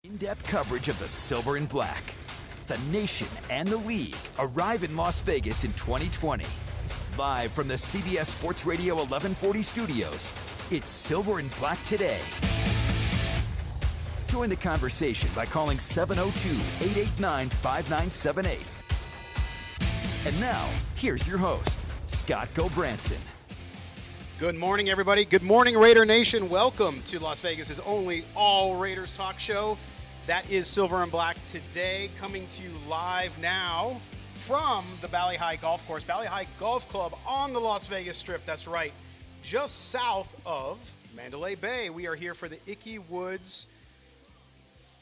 In-depth coverage of the silver and black. The nation and the league arrive in Las Vegas in 2020. Live from the CBS Sports Radio 1140 studios, it's Silver and Black Today. Join the conversation by calling 702-889-5978. And now, here's your host, Scott Gobranson. Good morning, everybody. Good morning, Raider Nation. Welcome to Las Vegas's only all Raiders talk show. That is Silver and Black Today, coming to you live now from the Bali High Golf Course. Bali High Golf Club on the Las Vegas Strip. That's right, just south of Mandalay Bay. We are here for the Ickey Woods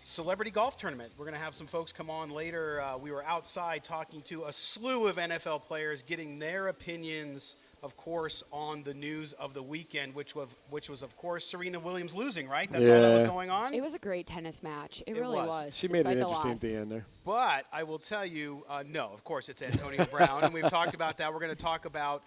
Celebrity Golf Tournament. We're going to have some folks come on later. We were outside talking to a slew of NFL players, getting their opinions, of course, on the news of the weekend, which was, of course, Serena Williams losing, right? That's all that was going on? It was a great tennis match. It really was. She made it interesting at the end there. But I will tell you, no, of course, it's Antonio Brown, and we've talked about that. We're going to talk about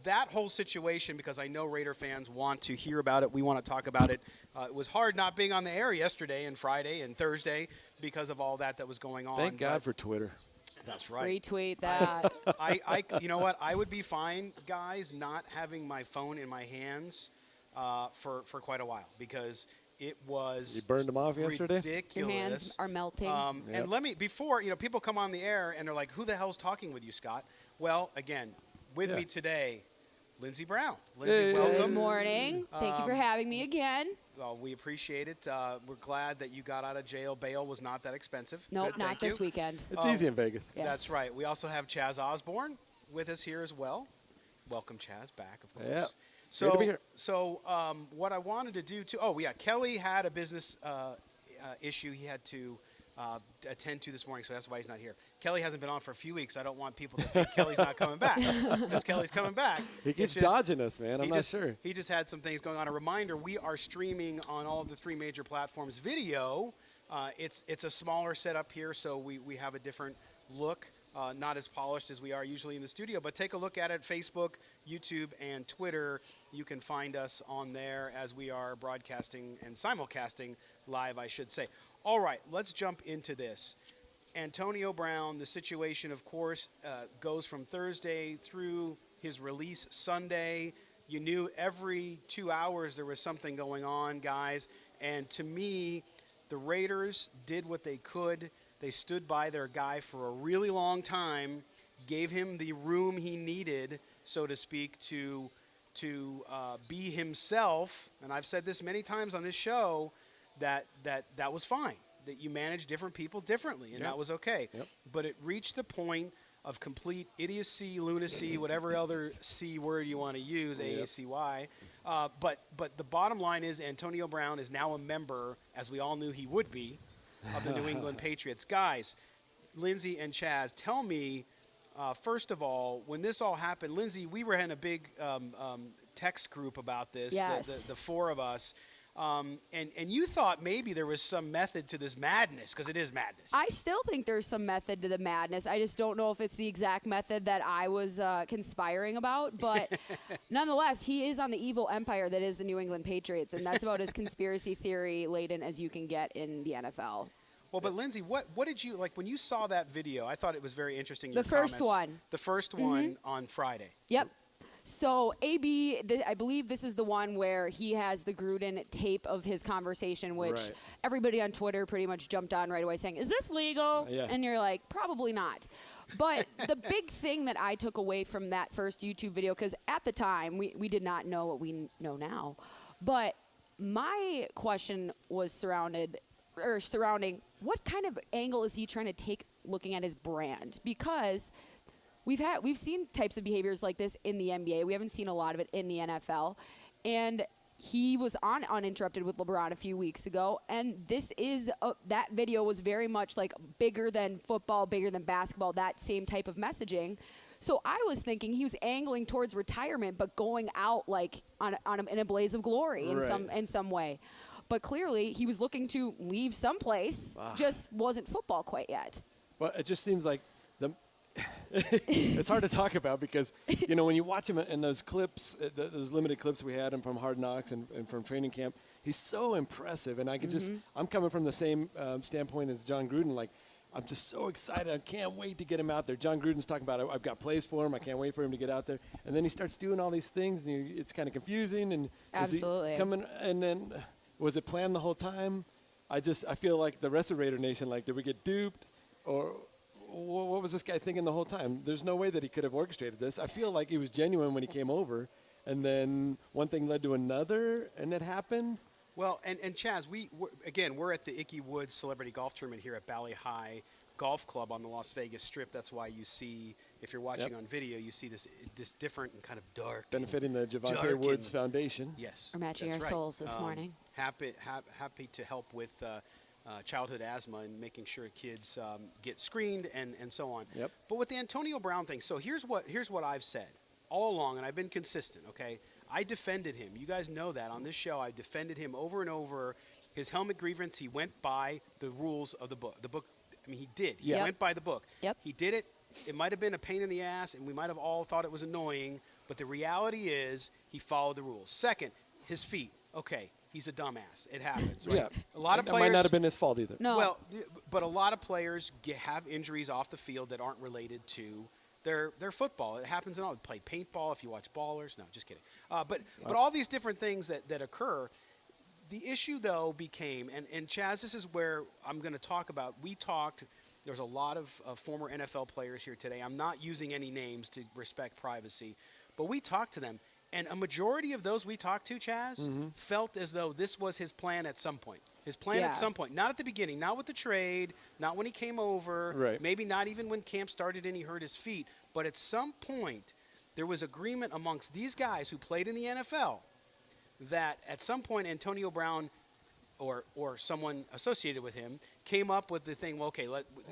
that whole situation because I know Raider fans want to hear about it. We want to talk about it. It was hard not being on the air yesterday and Friday and Thursday because of all that was going on. Thank God for Twitter. That's right. Retweet that. You know what? I would be fine, guys, not having my phone in my hands for quite a while because it was You burned them off yesterday? Ridiculous. Your hands are melting. And let me, before, people come on the air and they're like, who the hell's talking with you, Scott? Well, again, with me today, Lindsey Brown. Lindsey, welcome. Good morning. Thank you for having me again. Well, we appreciate it. We're glad that you got out of jail. Bail was not that expensive. Nope, not this weekend. It's easy in Vegas. Yes. That's right. We also have Chaz Osborne with us here as well. Welcome, Chaz, back, of course. Yeah. So, Good to be here. What I wanted to do, Kelly had a business issue he had to attend to this morning, so that's why he's not here. Kelly hasn't been on for a few weeks. I don't want people to think Kelly's not coming back because Kelly's coming back. He keeps dodging us, man. I'm not sure. He just had some things going on. A reminder, we are streaming on all of the three major platforms video. It's a smaller setup here, so we have a different look, not as polished as we are usually in the studio. But take a look at it, Facebook, YouTube, and Twitter. You can find us on there as we are broadcasting and simulcasting live, I should say. All right, let's jump into this. Antonio Brown, the situation, of course, goes from Thursday through his release Sunday. You knew every 2 hours there was something going on, guys. And to me, the Raiders did what they could. They stood by their guy for a really long time, gave him the room he needed, so to speak, to be himself. And I've said this many times on this show, that was fine. That you manage different people differently, and that was okay. Yep. But it reached the point of complete idiocy, lunacy, whatever other C word you want to use, AACY. But the bottom line is Antonio Brown is now a member, as we all knew he would be, of the New England Patriots. Guys, Lindsey and Chaz, tell me, first of all, when this all happened, Lindsey, we were in a big text group about this, yes. the four of us. And you thought maybe there was some method to this madness, because it is madness. I still think there's some method to the madness. I just don't know if it's the exact method that I was conspiring about. But nonetheless, he is on the evil empire that is the New England Patriots, and that's about as conspiracy theory laden as you can get in the NFL. Well, but Lindsey, what did you, like when you saw that video, I thought it was very interesting. The first one. The first one on Friday. Yep. So, AB, I believe this is the one where he has the Gruden tape of his conversation, which everybody on Twitter pretty much jumped on right away saying, is this legal? Yeah. And you're like, probably not. But the big thing that I took away from that first YouTube video, because at the time, we did not know what we know now, but my question was surrounding what kind of angle is he trying to take looking at his brand? Because we've seen types of behaviors like this in the NBA. We haven't seen a lot of it in the NFL. And he was on Uninterrupted with LeBron a few weeks ago, and that video was very much like bigger than football, bigger than basketball, that same type of messaging. So I was thinking he was angling towards retirement, but going out like in a blaze of glory in some way. But clearly he was looking to leave someplace, just wasn't football quite yet. Well, it just seems like it's hard to talk about because, when you watch him in those clips, those limited clips we had him from Hard Knocks and from training camp, he's so impressive. And I can just, I'm coming from the same standpoint as John Gruden. Like, I'm just so excited. I can't wait to get him out there. John Gruden's talking about, I've got plays for him. I can't wait for him to get out there. And then he starts doing all these things, and it's kind of confusing. And Absolutely. Is he coming? And then, was it planned the whole time? I feel like the rest of Raider Nation, like, did we get duped? Or what was this guy thinking the whole time? There's no way that he could have orchestrated this. I feel like he was genuine when he came over. And then one thing led to another, and it happened. Well, and Chaz, we're at the Ickey Woods Celebrity Golf Tournament here at Bally High Golf Club on the Las Vegas Strip. That's why you see, if you're watching on video, you see this different and kind of dark. Benefiting the Javante Woods Foundation. Yes. We're matching our souls this morning. Happy to help with childhood asthma and making sure kids get screened and so on. Yep. But with the Antonio Brown thing, so here's what I've said all along, and I've been consistent, okay? I defended him. You guys know that on this show. I defended him over and over. His helmet grievance, he went by the rules of the book. The book, I mean, he did. He went by the book. Yep. He did it. It might have been a pain in the ass, and we might have all thought it was annoying, but the reality is he followed the rules. Second, his feet. Okay, he's a dumbass. It happens, right? Yeah. A lot of That players might not have been his fault either. No. Well, but a lot of players have injuries off the field that aren't related to their football. It happens in all. Play paintball if you watch Ballers. No, just kidding. But all these different things that occur. The issue, though, became, and Chaz, this is where I'm going to talk about. We talked. There's a lot of former NFL players here today. I'm not using any names to respect privacy, but we talked to them. And a majority of those we talked to, Chaz, felt as though this was his plan at some point. His plan at some point. Not at the beginning, not with the trade, not when he came over, maybe not even when camp started and he hurt his feet. But at some point, there was agreement amongst these guys who played in the NFL that at some point Antonio Brown or someone associated with him came up with the thing, well, okay,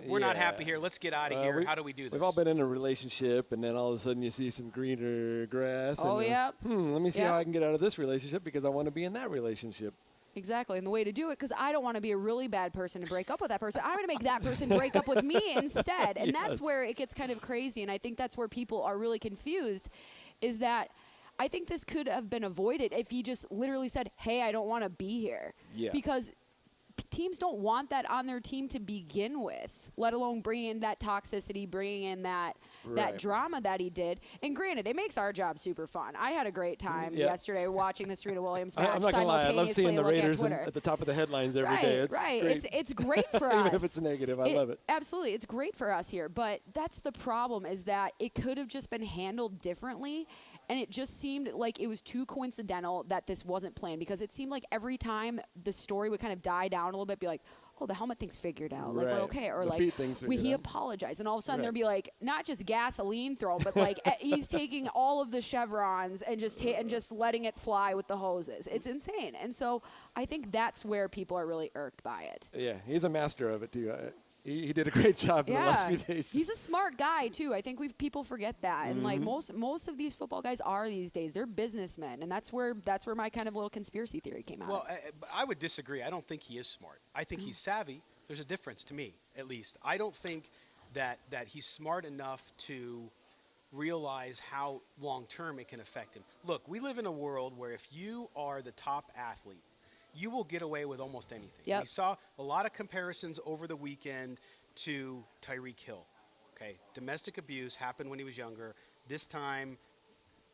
we're not happy here. Let's get out of here. How do we do this? We've all been in a relationship, and then all of a sudden you see some greener grass. Oh, and, yeah. Let me see how I can get out of this relationship because I want to be in that relationship. Exactly. And the way to do it, because I don't want to be a really bad person to break up with that person. I'm going to make that person break up with me instead. And that's where it gets kind of crazy. And I think that's where people are really confused, is that I think this could have been avoided if he just literally said, hey, I don't want to be here. Yeah. Because teams don't want that on their team to begin with, let alone bringing in that toxicity, bringing in that drama that he did. And granted, it makes our job super fun. I had a great time yesterday watching the Serena Williams match. I'm not going to lie. I love seeing the Raiders at at the top of the headlines every day. It's great. It's great for us. Even if it's negative, I love it. Absolutely. It's great for us here. But that's the problem, is that it could have just been handled differently. And it just seemed like it was too coincidental that this wasn't planned, because it seemed like every time the story would kind of die down a little bit, be like, oh, the helmet thing's figured out. Like, we're okay. Or the like, he apologized. And all of a sudden there'd be like, not just gasoline thrown, but like he's taking all of the chevrons and just letting it fly with the hoses. It's insane. And so I think that's where people are really irked by it. Yeah, he's a master of it, too. He did a great job in the last few days. He's a smart guy, too. I think people forget that. And, like, most of these football guys are these days. They're businessmen. And that's where my kind of little conspiracy theory came out. Well, I would disagree. I don't think he is smart. I think he's savvy. There's a difference to me, at least. I don't think that he's smart enough to realize how long-term it can affect him. Look, we live in a world where if you are the top athlete, you will get away with almost anything. Yep. We saw a lot of comparisons over the weekend to Tyreek Hill. Okay, domestic abuse happened when he was younger. This time,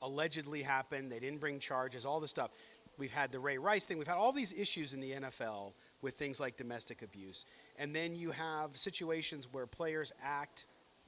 allegedly happened. They didn't bring charges, all this stuff. We've had the Ray Rice thing. We've had all these issues in the NFL with things like domestic abuse. And then you have situations where players act,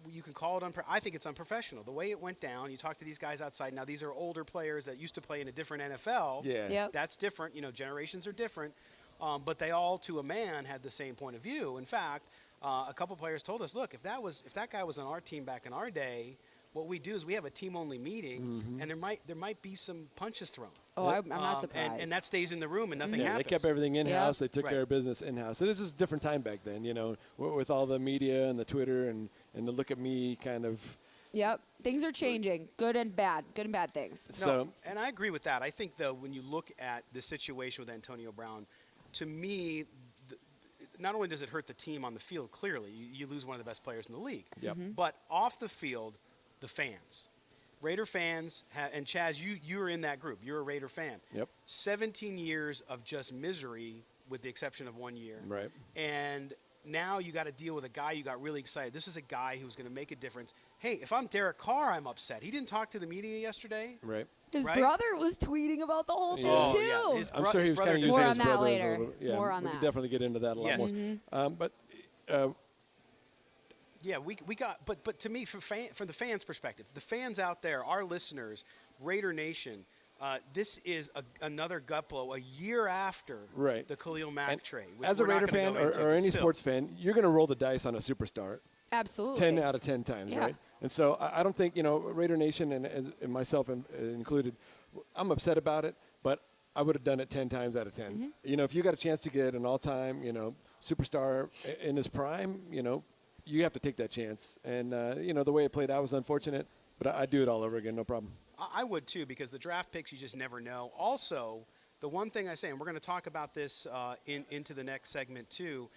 you can call it I think it's unprofessional. The way it went down, you talk to these guys outside. Now, these are older players that used to play in a different NFL. Yeah. Yep. That's different. You know, generations are different. But they all, to a man, had the same point of view. In fact, a couple players told us, look, if that guy was on our team back in our day, what we do is we have a team-only meeting, and there might be some punches thrown. Oh, I'm not surprised. And that stays in the room, and nothing Yeah, happens. they kept everything in-house. Yep. They took care of business in-house. It was just a different time back then, you know, with all the media and the Twitter and the look at me kind of. Yep. Things are changing, good and bad things. No, and I agree with that. I think, though, when you look at the situation with Antonio Brown, to me, not only does it hurt the team on the field, clearly, you lose one of the best players in the league. Yep. But off the field, the fans. Raider fans, and Chaz, you were in that group. You're a Raider fan. Yep. 17 years of just misery, with the exception of 1 year. Right. And now you got to deal with a guy you got really excited. This is a guy who's going to make a difference. Hey, if I'm Derek Carr, I'm upset. He didn't talk to the media yesterday. Right. His Right? brother was tweeting about the whole thing, Yeah. too. Oh, yeah. I'm sure he was kind of His using More his on that brother as a later. little. Yeah, More on we that. could definitely get into that a lot Yes. more. But Yeah, we got, but to me, from the fans' perspective, the fans out there, our listeners, Raider Nation, this is another gut blow a year after Right. the Khalil Mack and trade. Which as a we're not Raider gonna fan go into, or but any still. sports fan, you're going to roll the dice on a superstar. Absolutely. 10 out of 10 times, Yeah. right? And so I don't think, Raider Nation and myself included, I'm upset about it, but I would have done it 10 times out of 10. If you got a chance to get an all-time, superstar in his prime, you have to take that chance. And, the way it played out was unfortunate, but I'd do it all over again, no problem. I would too, because the draft picks, you just never know. Also, the one thing I say, and we're going to talk about this into the next segment too,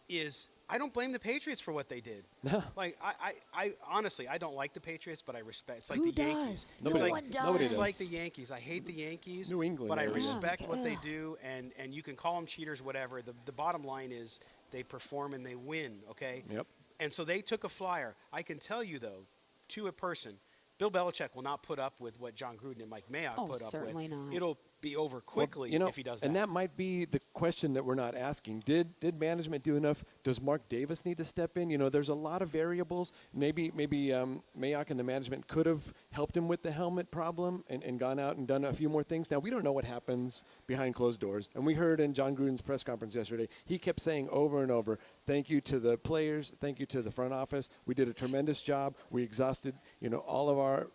is I don't blame the Patriots for what they did. Like I honestly, I don't like the Patriots, but I respect. It's like Who the Yankees. does? It's No like, one does. Nobody It's does. like the Yankees. I hate the Yankees. New England but I area. respect what they Yeah. do, and you can call them cheaters, whatever. The bottom line is they perform and they win. Okay. Yep. And so they took a flyer. I can tell you though, to a person, Bill Belichick will not put up with what John Gruden and Mike Mayock Oh, put up certainly with. not. It'll be over quickly if he does that. And that might be the question that we're not asking. Did management do enough? Does Mark Davis need to step in? There's a lot of variables. Maybe Mayock and the management could have helped him with the helmet problem and gone out and done a few more things. Now, we don't know what happens behind closed doors. And we heard in John Gruden's press conference yesterday, he kept saying over and over, thank you to the players, thank you to the front office. We did a tremendous job. We exhausted, all of our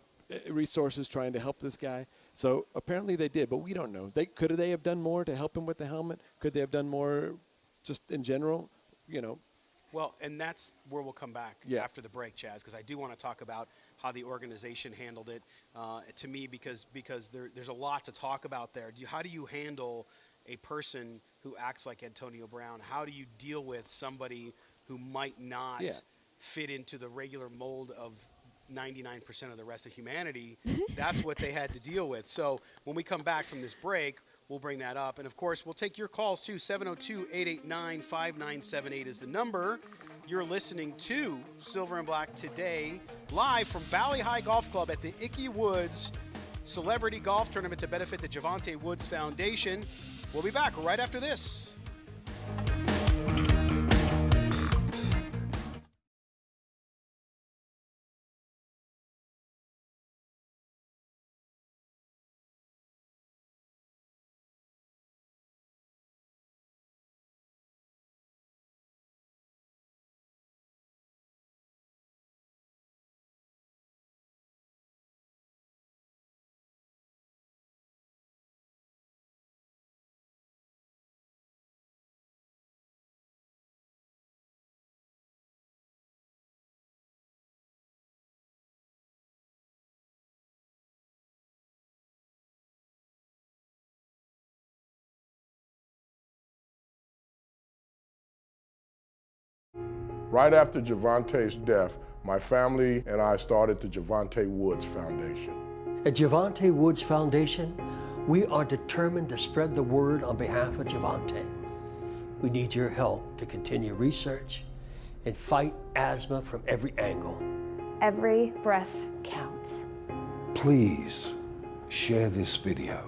resources trying to help this guy. So apparently they did, but we don't know. Could they have done more to help him with the helmet? Could they have done more just in general? Well, and that's where we'll come back after the break, Chaz, because I do want to talk about how the organization handled it. To me, because there's a lot to talk about there. How do you handle a person who acts like Antonio Brown? How do you deal with somebody who might not fit into the regular mold of 99% of the rest of humanity? That's what they had to deal with. So when we come back from this break, we'll bring that up. And, of course, we'll take your calls, too. 702-889-5978 is the number. You're listening to Silver and Black today, live from Valley High Golf Club at the Ickey Woods Celebrity Golf Tournament to benefit the Javante Woods Foundation. We'll be back right after this. Right after Javante's death, my family and I started the Javante Woods Foundation. At Javante Woods Foundation, we are determined to spread the word on behalf of Javante. We need your help to continue research and fight asthma from every angle. Every breath counts. Please share this video.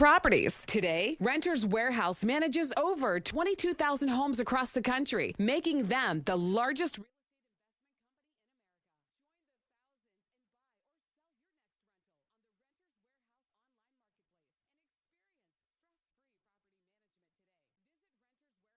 Properties. Today, Renters Warehouse manages over 22,000 homes across the country, making them the largest real estate investment company in America. Join the thousands and buy or sell your next rental on the Renters Warehouse online marketplace and experience stress-free property management today.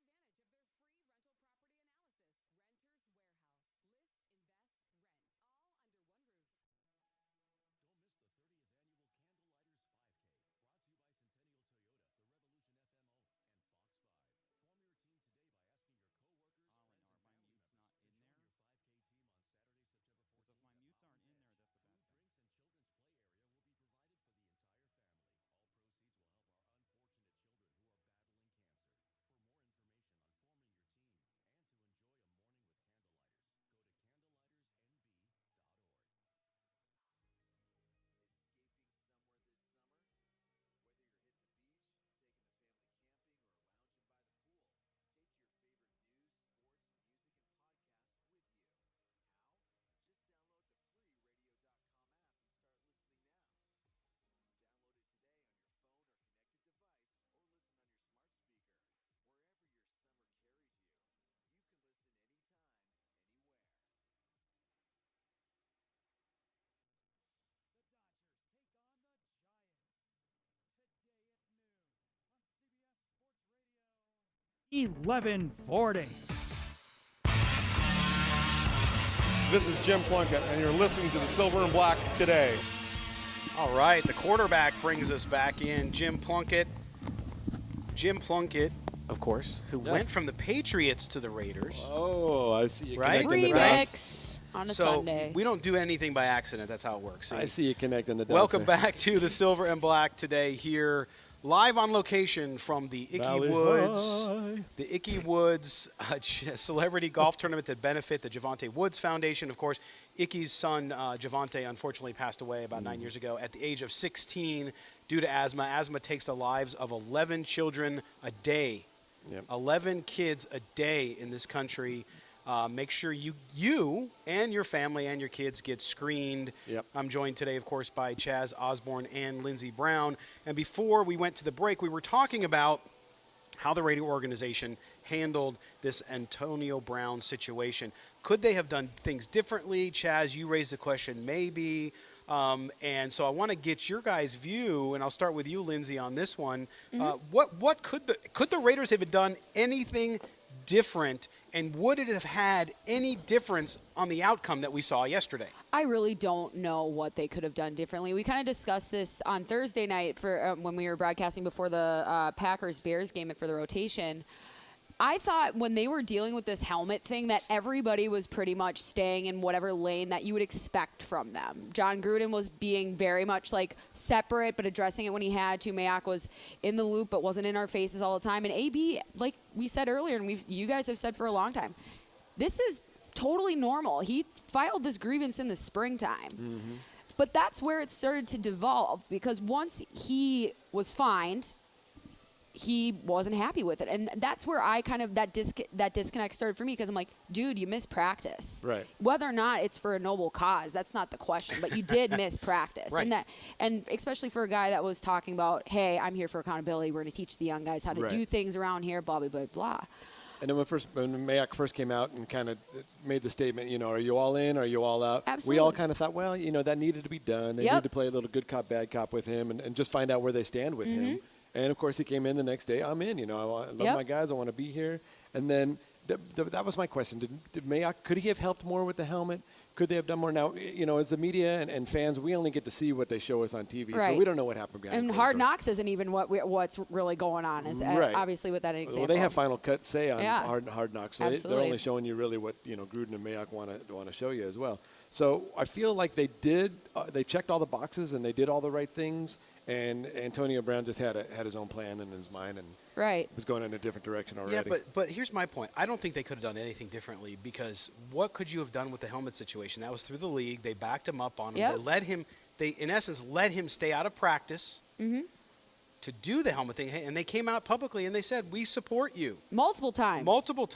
Visit renterswarehouse.com and take advantage of their free rental property analysis. Renters Warehouse. List, invest, rent. All under one roof. The Dodgers take on the Giants today at noon on CBS Sports Radio 1140. This is Jim Plunkett, and you're listening to the Silver and Black today. All right, the quarterback brings us back in, Jim Plunkett. Jim Plunkett, of course, who went from the Patriots to the Raiders. Oh, I see you Right? connecting the dots. Remix on a So Sunday. we don't do anything by accident. That's how it works. I see you connecting the dots. Welcome there. back to the Silver and Black today here, live on location from the Ickey Valley Woods. High. The Ickey Woods celebrity golf tournament that benefit the Javante Woods Foundation. Of course, Ickey's son, Javante, unfortunately passed away about 9 years ago at the age of 16 due to asthma. Asthma takes the lives of 11 children a day. Yep. 11 kids a day in this country. Make sure you and your family and your kids get screened. Yep. I'm joined today, of course, by Chaz Osborne and Lindsey Brown. And before we went to the break, we were talking about how the radio organization handled this Antonio Brown situation. Could they have done things differently? Chaz, you raised the question, maybe. And so I want to get your guys' view, and I'll start with you, Lindsey, on this one. What could the Raiders have done anything different, and would it have had any difference on the outcome that we saw yesterday? I really don't know what they could have done differently. We kind of discussed this on Thursday night for when we were broadcasting before the Packers-Bears game for the rotation. I thought when they were dealing with this helmet thing that everybody was pretty much staying in whatever lane that you would expect from them. John Gruden was being very much like separate but addressing it when he had to. Mayock was in the loop but wasn't in our faces all the time. And AB, like we said earlier and you guys have said for a long time, this is totally normal. He filed this grievance in the springtime. But that's where it started to devolve because once he was fined, he wasn't happy with it. And that's where I kind of, that disconnect started for me because I'm like, dude, you missed practice. Right. Whether or not it's for a noble cause, that's not the question. But you did miss practice. Right. And especially for a guy that was talking about, hey, I'm here for accountability. We're going to teach the young guys how to do things around here, blah, blah, blah, blah. And then when Mayock first came out and kind of made the statement, are you all in? Are you all out? Absolutely. We all kind of thought, well, that needed to be done. They need to play a little good cop, bad cop with him and just find out where they stand with him. And, of course, he came in the next day. I'm in. I love my guys. I want to be here. And then that was my question. Did Mayock, could he have helped more with the helmet? Could they have done more? Now, as the media and fans, we only get to see what they show us on TV. Right. So we don't know what happened behind And Hard Knocks isn't even what's really going on, is obviously with that example. Well, they have final cut say on Hard Knocks. So they're only showing you really what Gruden and Mayock want to show you as well. So I feel like they did. They checked all the boxes and they did all the right things. And Antonio Brown just had his own plan in his mind and was going in a different direction already. Yeah, but here's my point. I don't think they could have done anything differently because what could you have done with the helmet situation? That was through the league. They backed him up on him. They in essence let him stay out of practice to do the helmet thing. And they came out publicly and they said, we support you. Multiple times.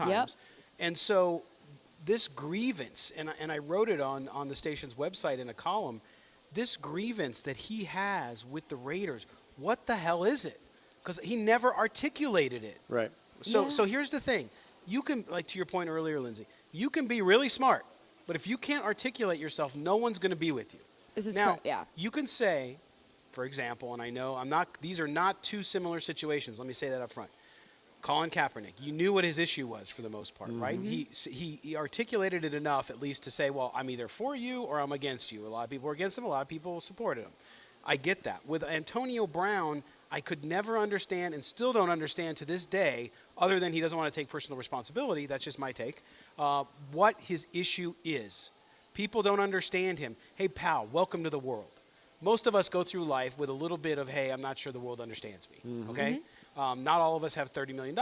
Yep. And so this grievance, and I wrote it on the station's website in a column, this grievance that he has with the Raiders, what the hell is it? Because he never articulated it. Right. So here's the thing. You can, like to your point earlier, Lindsay, you can be really smart, but if you can't articulate yourself, no one's going to be with you. This is now, yeah. You can say, for example, and I know these are not two similar situations. Let me say that up front. Colin Kaepernick, you knew what his issue was for the most part, right? He articulated it enough at least to say, well, I'm either for you or I'm against you. A lot of people were against him. A lot of people supported him. I get that. With Antonio Brown, I could never understand and still don't understand to this day, other than he doesn't want to take personal responsibility, that's just my take, what his issue is. People don't understand him. Hey, pal, welcome to the world. Most of us go through life with a little bit of, hey, I'm not sure the world understands me, okay? Not all of us have $30 million,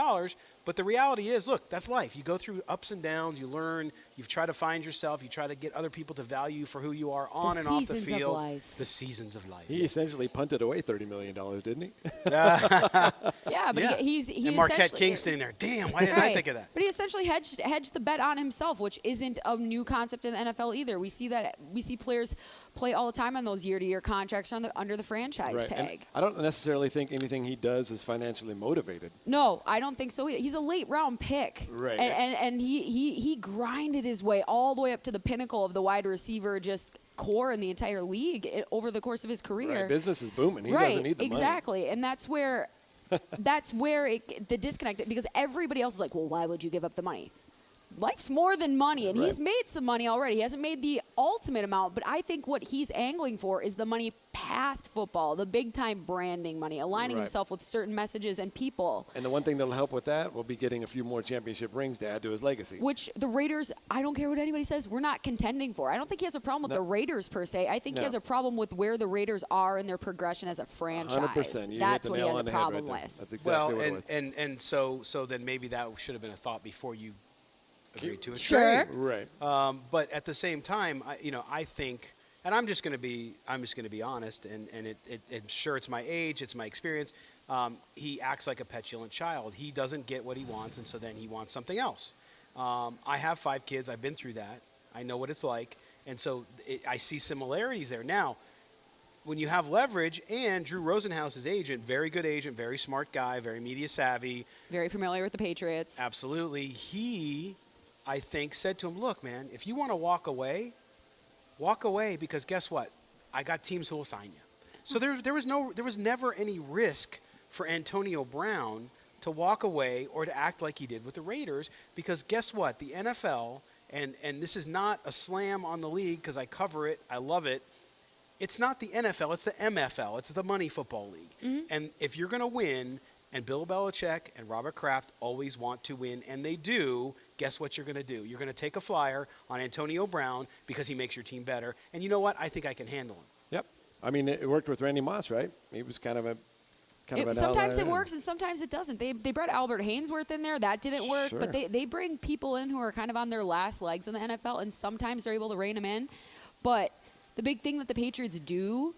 but the reality is, look, that's life. You go through ups and downs. You learn. You try to find yourself. You try to get other people to value you for who you are on and off the field. The seasons of life. The seasons of life. He essentially punted away $30 million, didn't he? Yeah, but he's and Marquette King standing there. Damn, why didn't I think of that? But he essentially hedged the bet on himself, which isn't a new concept in the NFL either. We see players play all the time on those year-to-year contracts under the franchise tag. And I don't necessarily think anything he does is financially motivated. No, I don't think so either. He's a late-round pick. Right. And he grinded his way all the way up to the pinnacle of the wide receiver core in the entire league over the course of his career. Right. Business is booming. He doesn't need the money. Exactly. And that's where the disconnect, because everybody else is like, well, why would you give up the money? Life's more than money, and he's made some money already. He hasn't made the ultimate amount, but I think what he's angling for is the money past football, the big-time branding money, aligning himself with certain messages and people. And the one thing that'll help with that will be getting a few more championship rings to add to his legacy. Which the Raiders, I don't care what anybody says, we're not contending for. I don't think he has a problem with the Raiders per se. I think he has a problem with where the Raiders are in their progression as a franchise. 100%. That's what he has a problem with. That's exactly what it was. And so then maybe that should have been a thought before you agreed to a trade. Right. But at the same time, I think, and I'm just going to be honest, and I'm sure it's my age, it's my experience. He acts like a petulant child. He doesn't get what he wants, and so then he wants something else. I have 5 kids. I've been through that. I know what it's like, and so I see similarities there. Now, when you have leverage, and Drew Rosenhaus's agent, very good agent, very smart guy, very media savvy, very familiar with the Patriots. Absolutely, he, I think, said to him, look, man, if you want to walk away, because guess what? I got teams who will sign you. So there was never any risk for Antonio Brown to walk away or to act like he did with the Raiders, because guess what? The NFL, and this is not a slam on the league because I cover it, I love it. It's not the NFL, it's the MFL. It's the Money Football League. And if you're going to win, and Bill Belichick and Robert Kraft always want to win, and they do, guess what you're going to do? You're going to take a flyer on Antonio Brown because he makes your team better. And you know what? I think I can handle him. Yep. I mean, it worked with Randy Moss, right? He was kind of an sometimes outlier. it works and sometimes it doesn't. They brought Albert Hainsworth in there. That didn't work. Sure. But they bring people in who are kind of on their last legs in the NFL, and sometimes they're able to rein them in. But the big thing that the Patriots do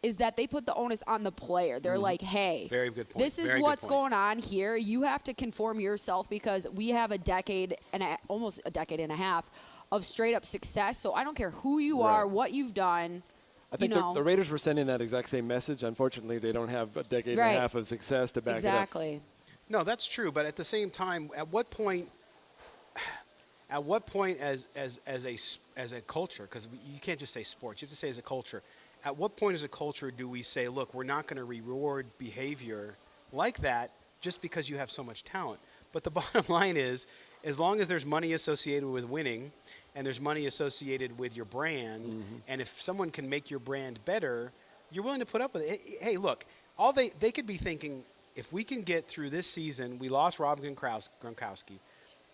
is that they put the onus on the player. They're like, hey, very good point. This is what's going on here. You have to conform yourself because we have almost a decade and a half of straight-up success. So I don't care who you are, what you've done. I think the Raiders were sending that exact same message. Unfortunately, they don't have a decade and a half of success to back it up. Exactly. No, that's true. But at the same time, at what point as a culture, because you can't just say sports, you have to say as a culture, at what point as a culture do we say, look, we're not going to reward behavior like that just because you have so much talent? But the bottom line is, as long as there's money associated with winning and there's money associated with your brand, and if someone can make your brand better, you're willing to put up with it. Hey, look, they could be thinking, if we can get through this season, we lost Rob Gronkowski.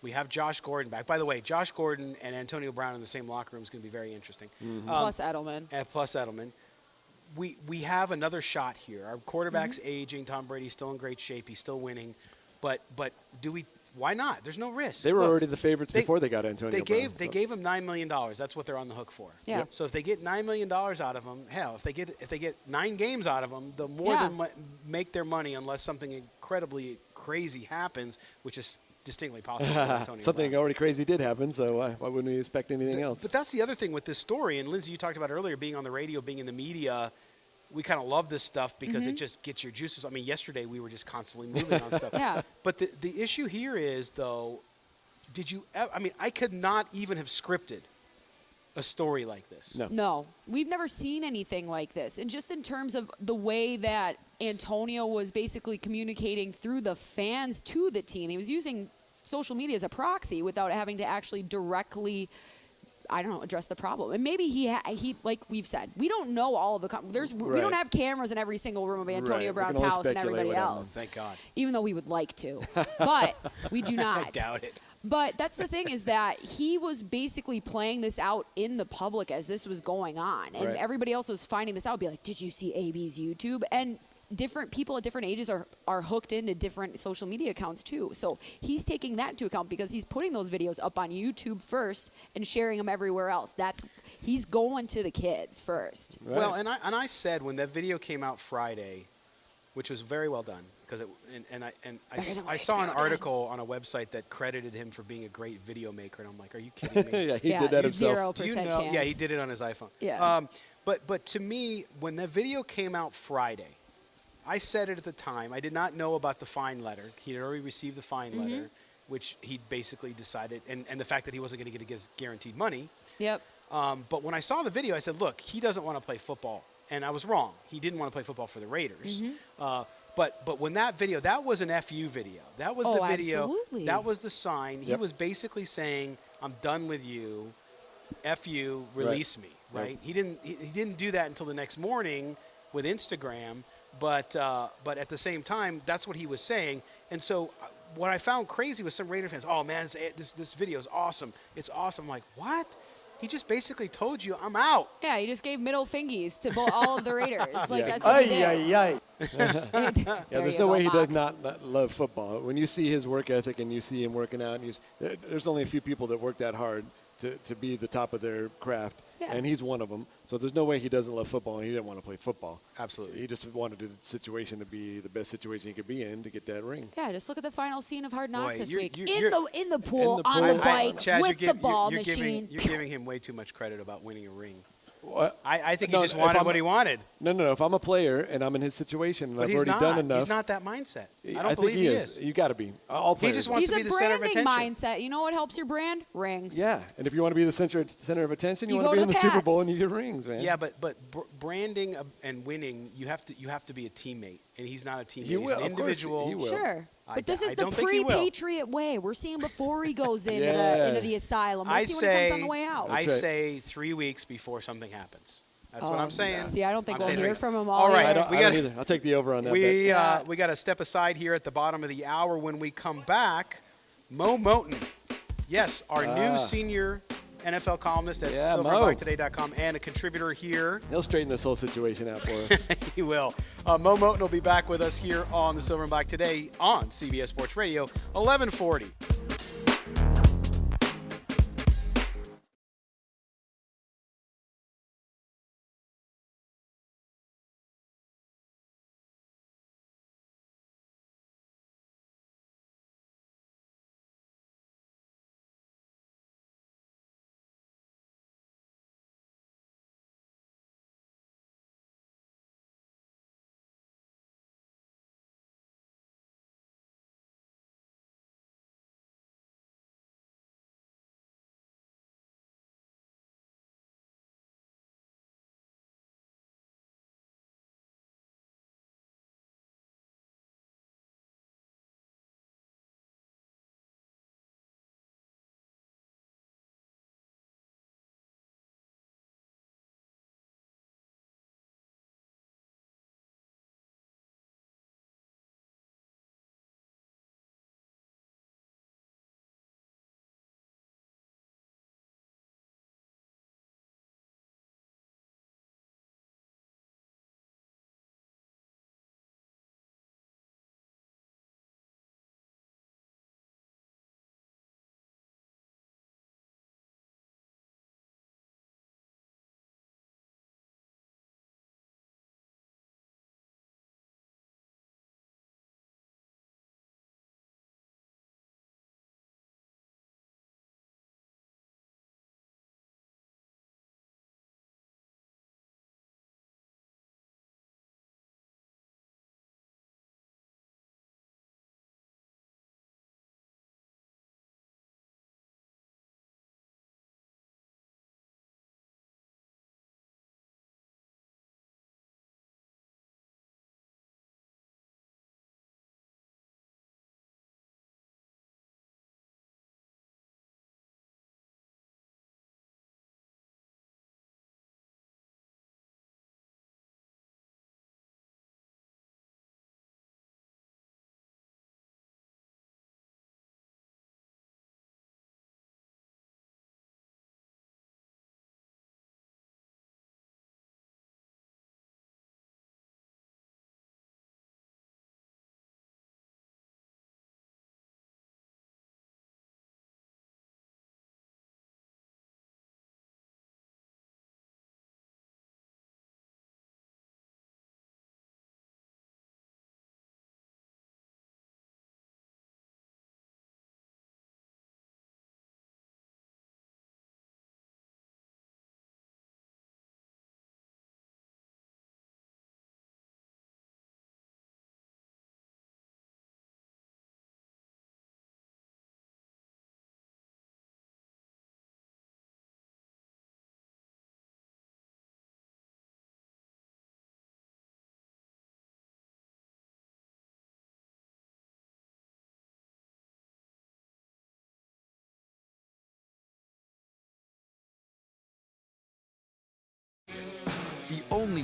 We have Josh Gordon back. By the way, Josh Gordon and Antonio Brown in the same locker room is going to be very interesting. Plus Edelman. Plus Edelman. We have another shot here. Our quarterback's aging. Tom Brady's still in great shape. He's still winning. But do we? Why not? There's no risk. They were already the favorites before they got Antonio Brown. They gave him $9 million. That's what they're on the hook for. Yeah. So if they get $9 million out of him, hell, if they get 9 games out of him, they'll more than make their money unless something incredibly crazy happens, which is distinctly possible. For Antonio Something Brown. already crazy did happen, so why wouldn't we expect anything else? But that's the other thing with this story. And Lindsay, you talked about earlier being on the radio, being in the media. We kind of love this stuff because it just gets your juices. I mean, yesterday we were just constantly moving on stuff. Yeah. But the issue here is, though, I could not even have scripted a story like this. No, we've never seen anything like this. And just in terms of the way that Antonio was basically communicating through the fans to the team, he was using social media as a proxy without having to actually directly, address the problem. And maybe he like we've said, we don't know all of the we don't have cameras in every single room of Antonio Brown's house and everybody else. Thank God. Even though we would like to, but we do not. I doubt it. But that's the thing, is that he was basically playing this out in the public as this was going on. And everybody else was finding this out, be like, did you see AB's YouTube? And different people at different ages are hooked into different social media accounts too. So he's taking that into account because he's putting those videos up on YouTube first and sharing them everywhere else. He's going to the kids first. Right. Well, and I said when that video came out Friday, which was very well done, because I saw an article on a website that credited him for being a great video maker, and I'm like, are you kidding me? Yeah, he did that himself. 0% chance. Yeah, he did it on his iPhone. Yeah. But to me, when that video came out Friday, I said it at the time. I did not know about the fine letter. He had already received the fine letter, which he basically decided, and the fact that he wasn't going to get his guaranteed money. Yep. But when I saw the video, I said, look, he doesn't want to play football. And I was wrong. He didn't want to play football for the Raiders. But when that video, that was an FU video. That was the video. Absolutely. That was the sign. He was basically saying, I'm done with you. FU, release me. Right? He didn't do that until the next morning with Instagram. But at the same time, that's what he was saying. And so what I found crazy was some Raider fans, oh, man, this video is awesome. It's awesome. I'm like, what? He just basically told you, I'm out. Yeah, he just gave middle fingies to all of the Raiders. That's what he did. Yeah, there's no way he does not love football. When you see his work ethic and you see him working out, there's only a few people that work that hard to be the top of their craft, and he's one of them. So there's no way he doesn't love football, and he didn't want to play football. Absolutely. He just wanted the situation to be the best situation he could be in to get that ring. Yeah, just look at the final scene of Hard Knocks this week. In the pool, on the bike, Chaz, with the ball machine. You're giving him way too much credit about winning a ring. I think he just wanted what he wanted. No. If I'm a player and I'm in his situation and I've already done enough. He's not that mindset. I don't think believe he is. You got to be. All players. He just wants to be the center of attention. He's a branding mindset. You know what helps your brand? Rings. Yeah, and if you want to be the center of attention, you want to be in the Super Bowl and you get rings, man. Yeah, but branding and winning, you have to be a teammate, and he's not a teammate. He's an individual. He will. Sure. But this is the pre-Patriot way. We're seeing before he goes into the asylum. We'll see when he comes on the way out. I say 3 weeks before something happens. That's what I'm saying. See, I don't think we'll hear from him all right. I don't either. I'll take the over on that. We got to step aside here at the bottom of the hour. When we come back, Moe Moton, yes, our new senior NFL columnist at silverandblacktoday.com and a contributor here. He'll straighten this whole situation out for us. He will. Moe Moton will be back with us here on the Silver and Black Today on CBS Sports Radio, 1140.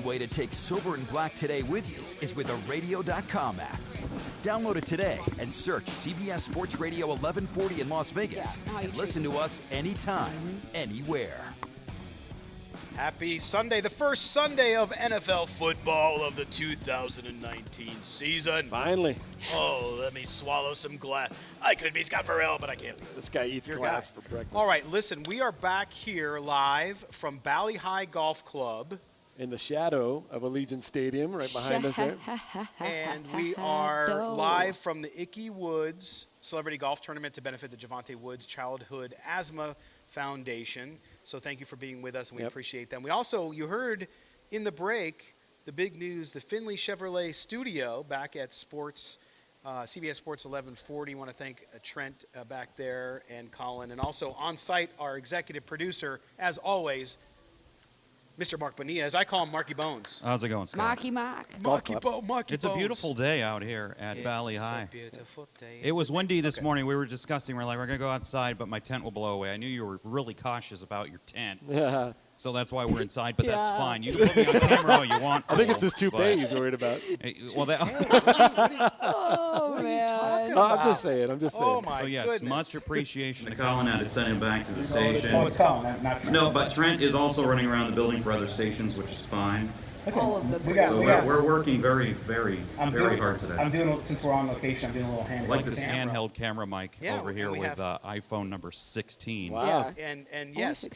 way to take Silver and Black Today with you is with a radio.com app. Download it today and search CBS Sports Radio 1140 in Las Vegas and listen to us anytime, anywhere. Happy Sunday, the first Sunday of NFL football of the 2019 season. Finally. Oh, let me swallow some glass. I could be Scott Farrell, but I can't be. This guy eats glass for breakfast. All right, listen, we are back here live from Valley High Golf Club. In the shadow of Allegiant Stadium, right behind us there. And we are live from the Ickey Woods Celebrity Golf Tournament to benefit the Javante Woods Childhood Asthma Foundation. So thank you for being with us, and we appreciate them. We also, you heard in the break, the big news, the Finley Chevrolet studio back at CBS Sports 1140. I want to thank Trent back there and Colin. And also on site, our executive producer, as always, Mr. Mark Bonilla, as I call him, Marky Bones. How's it going, Scott? Marky Mark. Marky Bones. It's a beautiful day out here at Valley High. It's a beautiful day. It was windy this morning. We were discussing. We're like, we're going to go outside, but my tent will blow away. I knew you were really cautious about your tent. Yeah. So that's why we're inside, but that's fine. You can put me on camera all you want. I think it's his toupee he's worried about. Well, Oh, man. I'm just saying. Oh, my So, yes, goodness. much appreciation to Colin had to send him back to the station. Oh, it's Colin, not Trent. No, but Trent is also running around the building for other stations, which is fine. All of the We're working very, very, very hard today. I'm doing, since we're on location, I'm doing a little handheld. I like this handheld camera mic over here with iPhone number 16. Wow. And yes,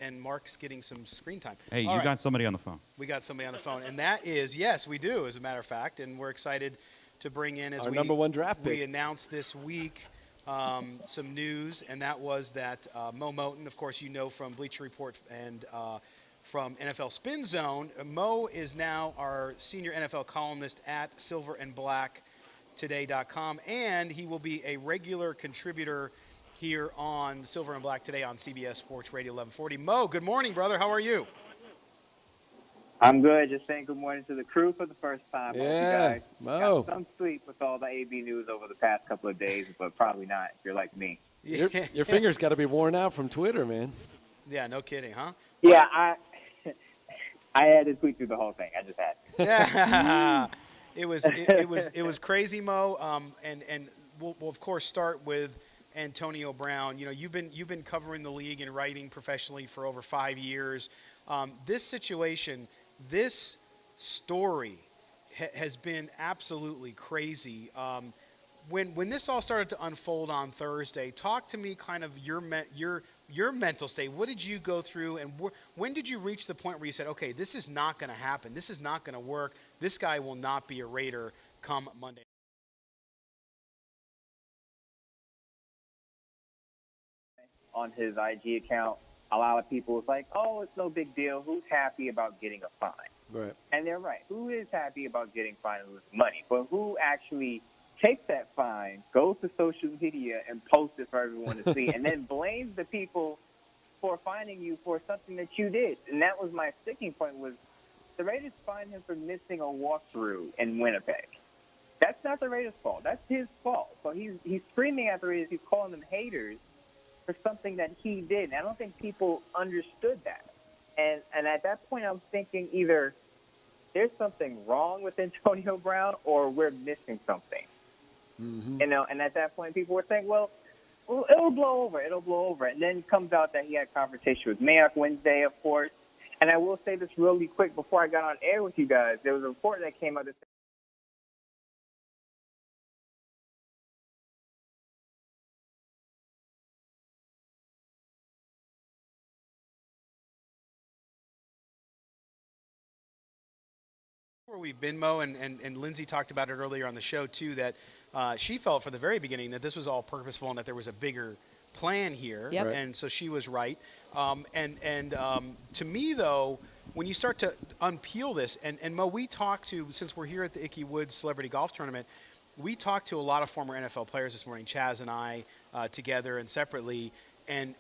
and Mark's getting some screen time. Hey, you got somebody on the phone. We got somebody on the phone, and that is, yes, we do, as a matter of fact, and we're excited to bring in, as our number one draft pick. We announced this week some news, and that was that Moe Moton, of course, you know from Bleacher Report and from NFL Spin Zone. Mo is now our senior NFL columnist at silverandblacktoday.com, and he will be a regular contributor here on Silver and Black Today on CBS Sports Radio 1140. Mo, good morning, brother. How are you? I'm good. Just saying good morning to the crew for the first time. Yeah, Mo. Got some sleep with all the AB news over the past couple of days, but probably not if you're like me. Your fingers got to be worn out from Twitter, man. Yeah, no kidding, huh? Yeah, I had to tweet through the whole thing. I just had to. Yeah. It was crazy, Mo. And we'll of course start with Antonio Brown. You know, you've been covering the league and writing professionally for over 5 years. This situation, this story, has been absolutely crazy. When this all started to unfold on Thursday, talk to me kind of your mental state. What did you go through, and when did you reach the point where you said, okay, this is not going to happen. This is not going to work. This guy will not be a Raider come Monday. On his IG account, a lot of people was like, oh, it's no big deal. Who's happy about getting a fine? Right. And they're right. Who is happy about getting fined and losing money? But who actually takes that fine, goes to social media, and posts it for everyone to see, and then blames the people for fining you for something that you did? And that was my sticking point, was the Raiders fined him for missing a walkthrough in Winnipeg. That's not the Raiders' fault. That's his fault. So he's screaming at the Raiders. He's calling them haters for something that he did. And I don't think people understood that. And at that point, I'm thinking either there's something wrong with Antonio Brown or we're missing something. Mm-hmm. You know, and at that point, people were saying, well, it'll blow over. It'll blow over. And then it comes out that he had a conversation with Mayock Wednesday, of course. And I will say this really quick before I got on air with you guys. There was a report that came out that said, where we've been, Mo, and Lindsay talked about it earlier on the show, too, that she felt from the very beginning that this was all purposeful and that there was a bigger plan here. Yep. And so she was right. To me, though, when you start to unpeel this, and Mo, we talked to, since we're here at the Ickey Woods Celebrity Golf Tournament, we talked to a lot of former NFL players this morning, Chaz and I, together and separately, and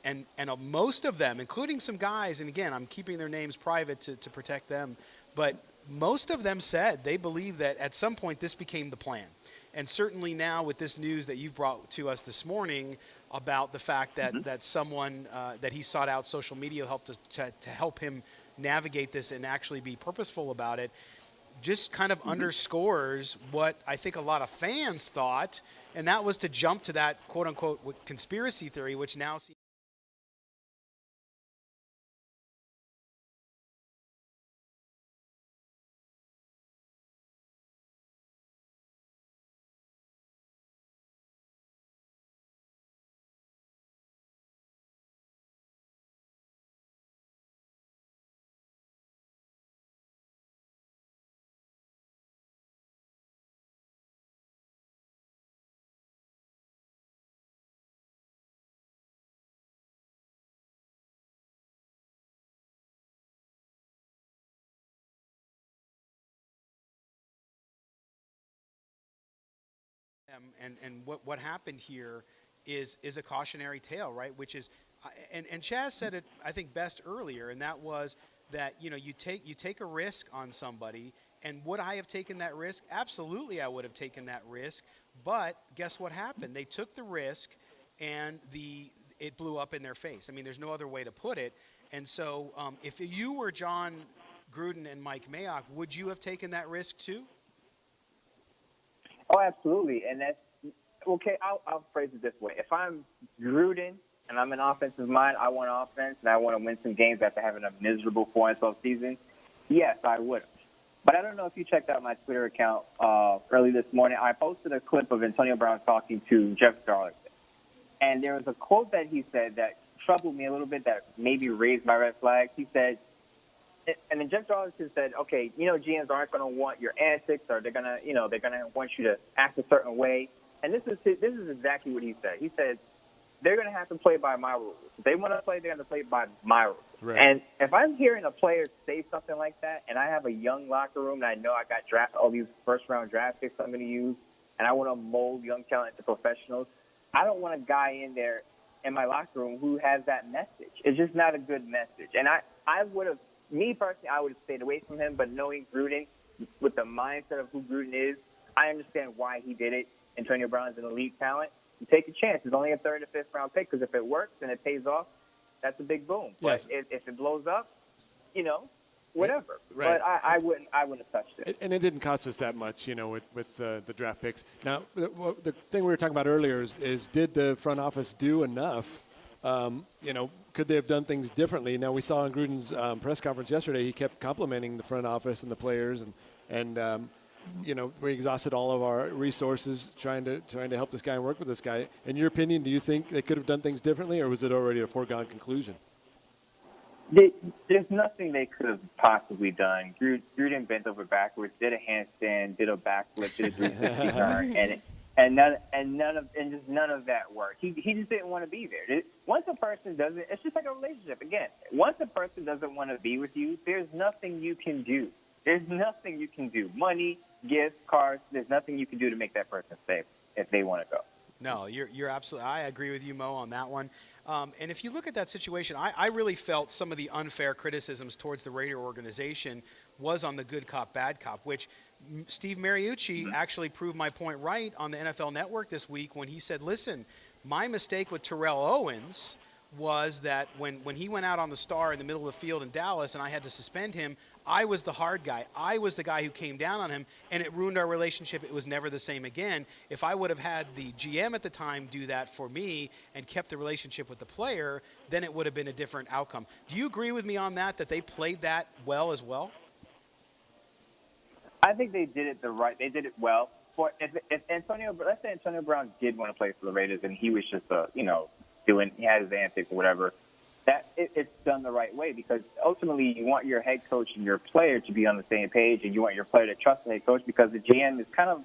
most of them, including some guys, and again, I'm keeping their names private to protect them, but most of them said they believe that at some point this became the plan. And certainly now with this news that you've brought to us this morning about the fact that, that someone that he sought out social media helped to help him navigate this and actually be purposeful about it just kind of underscores what I think a lot of fans thought, and that was to jump to that quote-unquote conspiracy theory, which now seems and what happened here is a cautionary tale, right? Which is, and Chaz said it I think best earlier, and that was that you take a risk on somebody, and would I have taken that risk? Absolutely, I would have taken that risk. But guess what happened? They took the risk, and it blew up in their face. I mean, there's no other way to put it. And so, if you were John Gruden and Mike Mayock, would you have taken that risk too? Oh, absolutely. And that's okay. I'll phrase it this way: if I'm Gruden and I'm an offensive mind, I want offense, and I want to win some games after having a miserable 4-12 season. Yes, I would have. But I don't know if you checked out my Twitter account early this morning. I posted a clip of Antonio Brown talking to Jeff Darlington, and there was a quote that he said that troubled me a little bit, that maybe raised my red flags. He said, and then Jeff Darlington said, okay, GMs aren't going to want your antics, or they're going to want you to act a certain way. And this is exactly what he said. He said, they're going to have to play by my rules. If they want to play, they're going to play by my rules. Right. And if I'm hearing a player say something like that, and I have a young locker room, and I know I got all these first-round draft picks I'm going to use, and I want to mold young talent into professionals, I don't want a guy in there in my locker room who has that message. It's just not a good message. And I would have, me personally, I would have stayed away from him, but knowing Gruden, with the mindset of who Gruden is, I understand why he did it. Antonio Brown's an elite talent. You take a chance. It's only a third or fifth round pick, because if it works and it pays off, that's a big boom. Yes. But if it blows up, whatever. Right. But I wouldn't have touched it. And it didn't cost us that much, with the draft picks. Now, the thing we were talking about earlier is did the front office do enough? Could they have done things differently? Now, we saw in Gruden's press conference yesterday, he kept complimenting the front office and the players, and we exhausted all of our resources trying to help this guy and work with this guy. In your opinion, do you think they could have done things differently, or was it already a foregone conclusion? There's nothing they could have possibly done. Gruden bent over backwards, did a handstand, did a backflip, did a 360 turn, and none of that worked. He just didn't want to be there. Once a person doesn't, it's just like a relationship. Again, once a person doesn't want to be with you, there's nothing you can do. There's nothing you can do. Money, gifts, cars. There's nothing you can do to make that person stay if they want to go. No, you're absolutely. I agree with you, Mo, on that one. And if you look at that situation, I really felt some of the unfair criticisms towards the Raider organization was on the good cop, bad cop, which Steve Mariucci actually proved my point right on the NFL Network this week when he said, listen, my mistake with Terrell Owens was that when he went out on the star in the middle of the field in Dallas and I had to suspend him, I was the hard guy. I was the guy who came down on him, and it ruined our relationship. It was never the same again. If I would have had the GM at the time do that for me and kept the relationship with the player, then it would have been a different outcome. Do you agree with me on that they played that well as well? I think they did it they did it well. For if let's say Antonio Brown did want to play for the Raiders and he was just he had his antics or whatever, that it's done the right way, because ultimately you want your head coach and your player to be on the same page, and you want your player to trust the head coach, because the GM is kind of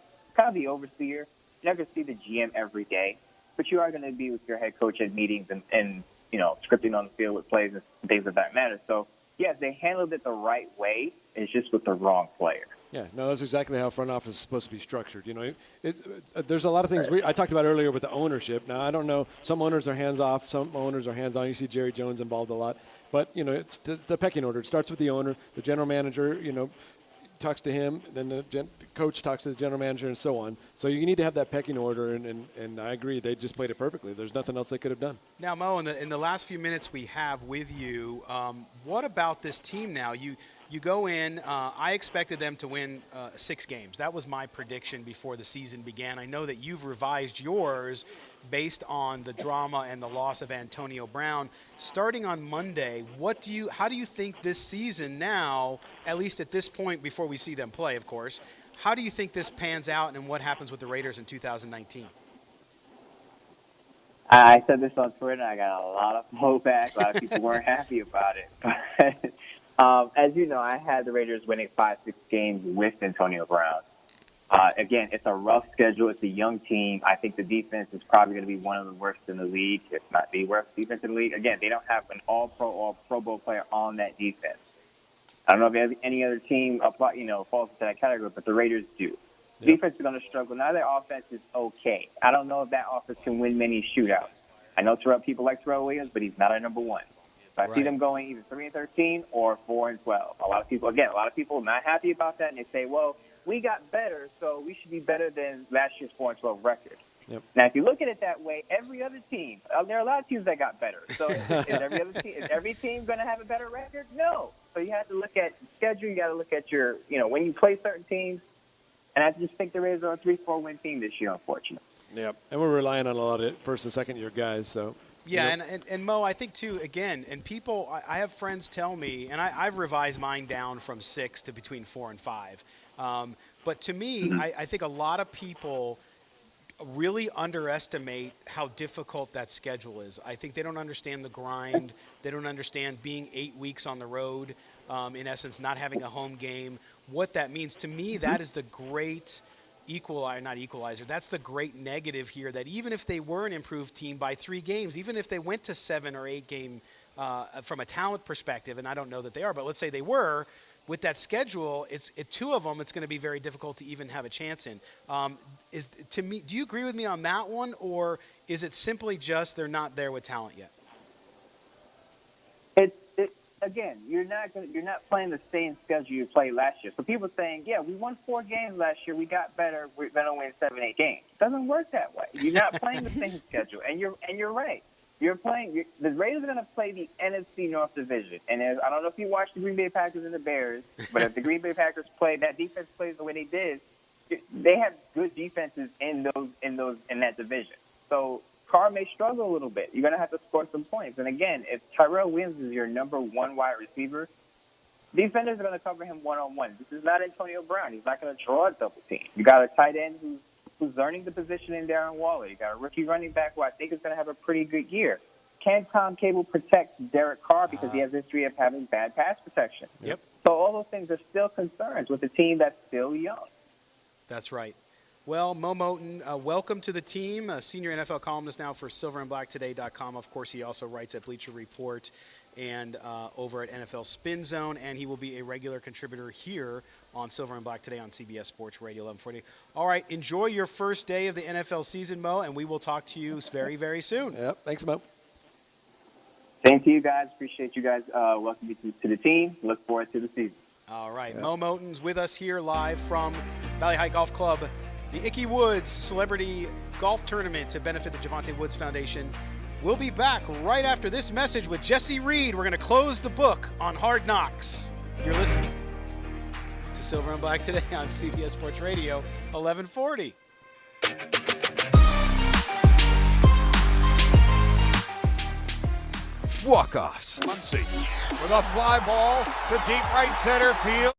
the overseer. You're not going to see the GM every day, but you are going to be with your head coach at meetings and scripting on the field with plays and things of that matter. So yes, they handled it the right way. It's just with the wrong player. Yeah, no, that's exactly how front office is supposed to be structured. There's a lot of things I talked about earlier with the ownership. Now, I don't know. Some owners are hands off. Some owners are hands on. You see Jerry Jones involved a lot. But, it's the pecking order. It starts with the owner, the general manager, talks to him, then the coach talks to the general manager, and so on. So you need to have that pecking order, and I agree. They just played it perfectly. There's nothing else they could have done. Now, Mo, in the last few minutes we have with you, what about this team now? You go in. I expected them to win 6 games. That was my prediction before the season began. I know that you've revised yours based on the drama and the loss of Antonio Brown. Starting on Monday, how do you think this season now, at least at this point before we see them play, of course, how do you think this pans out and what happens with the Raiders in 2019? I said this on Twitter, and I got a lot of blowback. A lot of people weren't happy about it. But as you know, I had the Raiders winning 5-6 games with Antonio Brown. Again, it's a rough schedule. It's a young team. I think the defense is probably going to be one of the worst in the league, if not the worst defense in the league. Again, they don't have an all-pro or Pro Bowl player on that defense. I don't know if any other team falls into that category, but the Raiders do. Yep. Defense is going to struggle. Now their offense is okay. I don't know if that offense can win many shootouts. I know people like Terrell Williams, but he's not our number one. So I see them going either 3-13 or 4-12. A lot of people are not happy about that, and they say, well, we got better, so we should be better than last year's 4-12 record. Yep. Now, if you look at it that way, every other team, there are a lot of teams that got better. So is every team going to have a better record? No. So you have to look at the schedule. You got to look at your, when you play certain teams. And I just think the Raiders are a 3-4 win team this year, unfortunately. Yep. And we're relying on a lot of first and second year guys. So. Yeah, and Mo, I think too, again, and people, I have friends tell me, and I've revised mine down from 6 to between 4 and 5. But to me, I think a lot of people really underestimate how difficult that schedule is. I think they don't understand the grind. They don't understand being 8 weeks on the road, in essence, not having a home game, what that means. To me, that is the great equalizer. That's the great negative here, that even if they were an improved team by 3 games, even if they went to 7 or 8 game from a talent perspective, and I don't know that they are, but let's say they were, with that schedule, 2 of them, it's going to be very difficult to even have a chance in. To me, do you agree with me on that one, or is it simply just they're not there with talent yet? Again, you're not playing the same schedule you played last year. So people saying, yeah, we won 4 games last year, we got better, we're going to win 7, 8 games. It doesn't work that way. You're not playing the same schedule, and you're right. The Raiders are going to play the NFC North Division. And I don't know if you watched the Green Bay Packers and the Bears, but if the Green Bay Packers that defense plays the way they did, they have good defenses in that division. So Carr may struggle a little bit. You're going to have to score some points. And again, if Tyrell Williams is your number 1 wide receiver, defenders are going to cover him one-on-one. This is not Antonio Brown. He's not going to draw a double team. You got a tight end who's learning the position in Darren Waller. You got a rookie running back who I think is going to have a pretty good year. Can Tom Cable protect Derek Carr because he has a history of having bad pass protection? Yep. So all those things are still concerns with a team that's still young. That's right. Well, Moe Moton, welcome to the team. Senior NFL columnist now for silverandblacktoday.com. Of course, he also writes at Bleacher Report and over at NFL Spin Zone, and he will be a regular contributor here on Silver and Black Today on CBS Sports Radio 1140. All right, enjoy your first day of the NFL season, Mo, and we will talk to you very, very soon. Yep, thanks, Mo. Same to you guys. Appreciate you guys. Welcome to the team. Look forward to the season. All right, Moe Moton's with us here live from Valley High Golf Club. The Ickey Woods Celebrity Golf Tournament to benefit the Javante Woods Foundation. We'll be back right after this message with Jesse Reed. We're going to close the book on Hard Knocks. You're listening to Silver and Black Today on CBS Sports Radio 1140. Walk-offs. Muncie with a fly ball to deep right center field.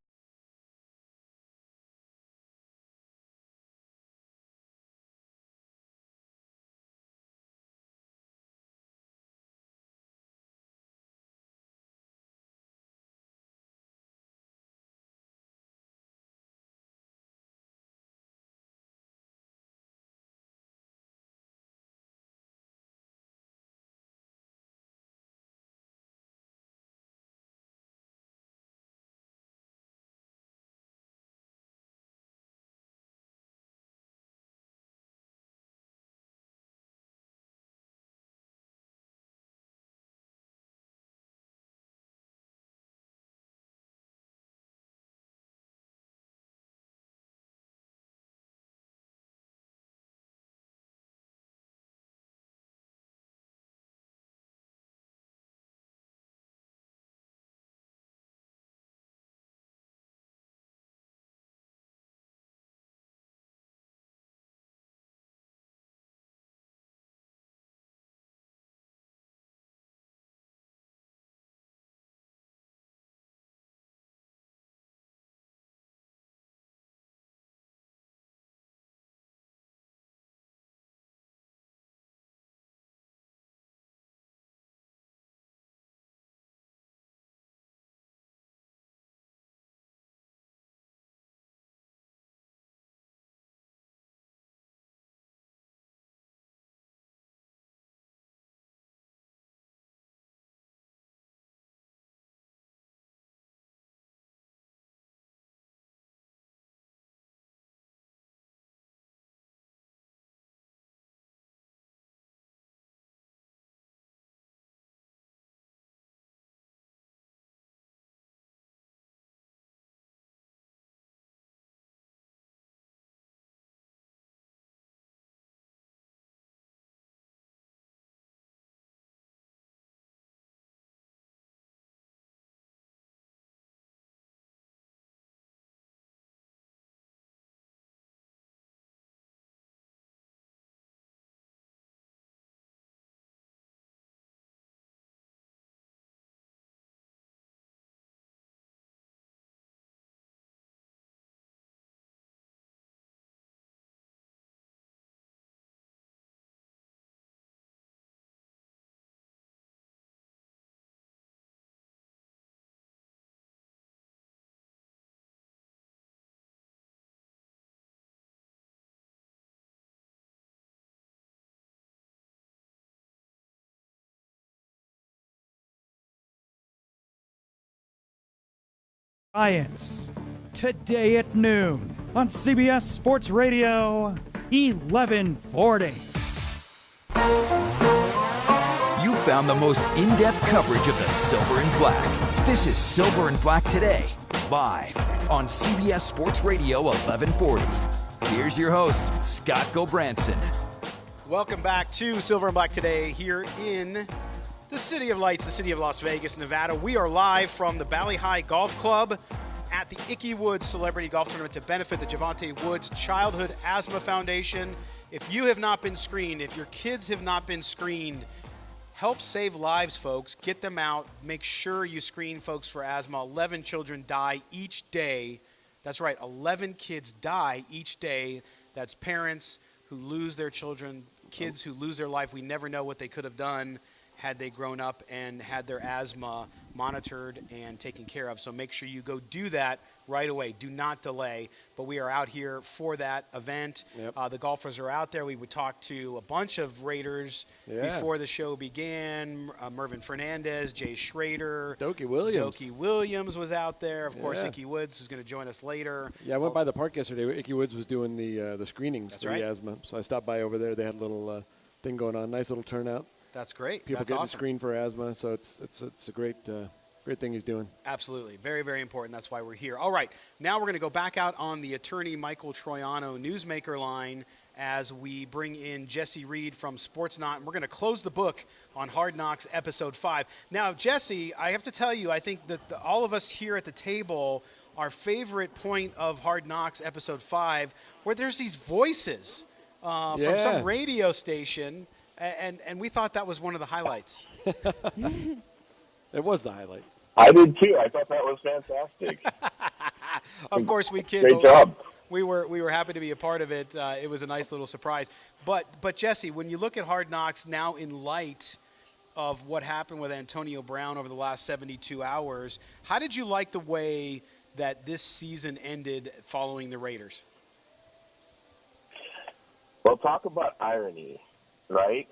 Giants, today at noon on CBS Sports Radio 1140. You found the most in-depth coverage of the Silver and Black. This is Silver and Black Today, live on CBS Sports Radio 1140. Here's your host, Scott Gobranson. Welcome back to Silver and Black Today here in the City of Lights, the city of Las Vegas, Nevada. We are live from the Valley High Golf Club at the Ickey Woods Celebrity Golf Tournament to benefit the Javante Woods Childhood Asthma Foundation. If you have not been screened, if your kids have not been screened, help save lives, folks. Get them out. Make sure you screen folks for asthma. 11 children die each day. That's right, 11 kids die each day. That's parents who lose their children, kids who lose their life. We never know what they could have done had they grown up and had their asthma monitored and taken care of. So make sure you go do that right away. Do not delay. But we are out here for that event. Yep. The golfers are out there. We would talk to a bunch of Raiders before the show began. Mervin Fernandez, Jay Schrader. Dokie Williams. Dokie Williams was out there. Of course, Ickey Woods is going to join us later. Yeah, I went by the park yesterday. Ickey Woods was doing the screenings for the asthma. So I stopped by over there. They had a little thing going on. Nice little turnout. That's great. People That's getting awesome. screened for asthma. So it's a great thing he's doing. Absolutely. Very, very important. That's why we're here. All right. Now we're going to go back out on the attorney Michael Troiano newsmaker line as we bring in Jesse Reed from Sportsnot. And we're going to close the book on Hard Knocks Episode 5. Now, Jesse, I have to tell you, I think that all of us here at the table, our favorite point of Hard Knocks Episode 5, where there's these voices from some radio station, and we thought that was one of the highlights. It was the highlight. I did too. I thought that was fantastic. Of course, we kid. Great job. We were happy to be a part of it. It was a nice little surprise. But Jesse, when you look at Hard Knocks now in light of what happened with Antonio Brown over the last 72 hours, how did you like the way that this season ended following the Raiders? Well, talk about irony, right?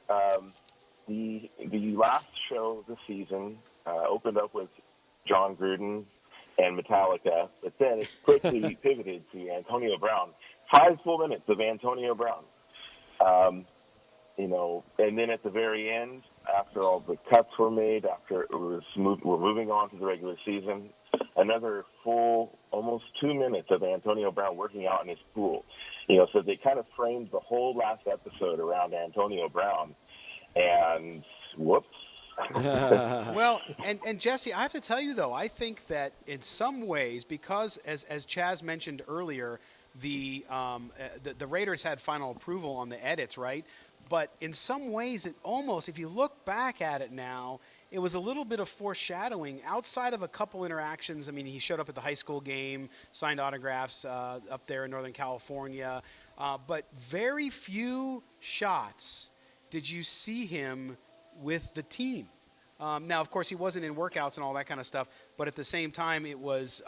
The last show of the season opened up with John Gruden and Metallica, but then it quickly pivoted to Antonio Brown. 5 full minutes of Antonio Brown. And then at the very end, after all the cuts were made, after we're moving on to the regular season, another full, almost 2 minutes of Antonio Brown working out in his pool. So they kind of framed the whole last episode around Antonio Brown, and whoops. Well, and Jesse, I have to tell you, though, I think that in some ways, because as Chaz mentioned earlier, the Raiders had final approval on the edits, right? But in some ways, it almost, if you look back at it now, it was a little bit of foreshadowing outside of a couple interactions. I mean, he showed up at the high school game, signed autographs up there in Northern California, but very few shots did you see him with the team. Now, of course, he wasn't in workouts and all that kind of stuff, but at the same time, it was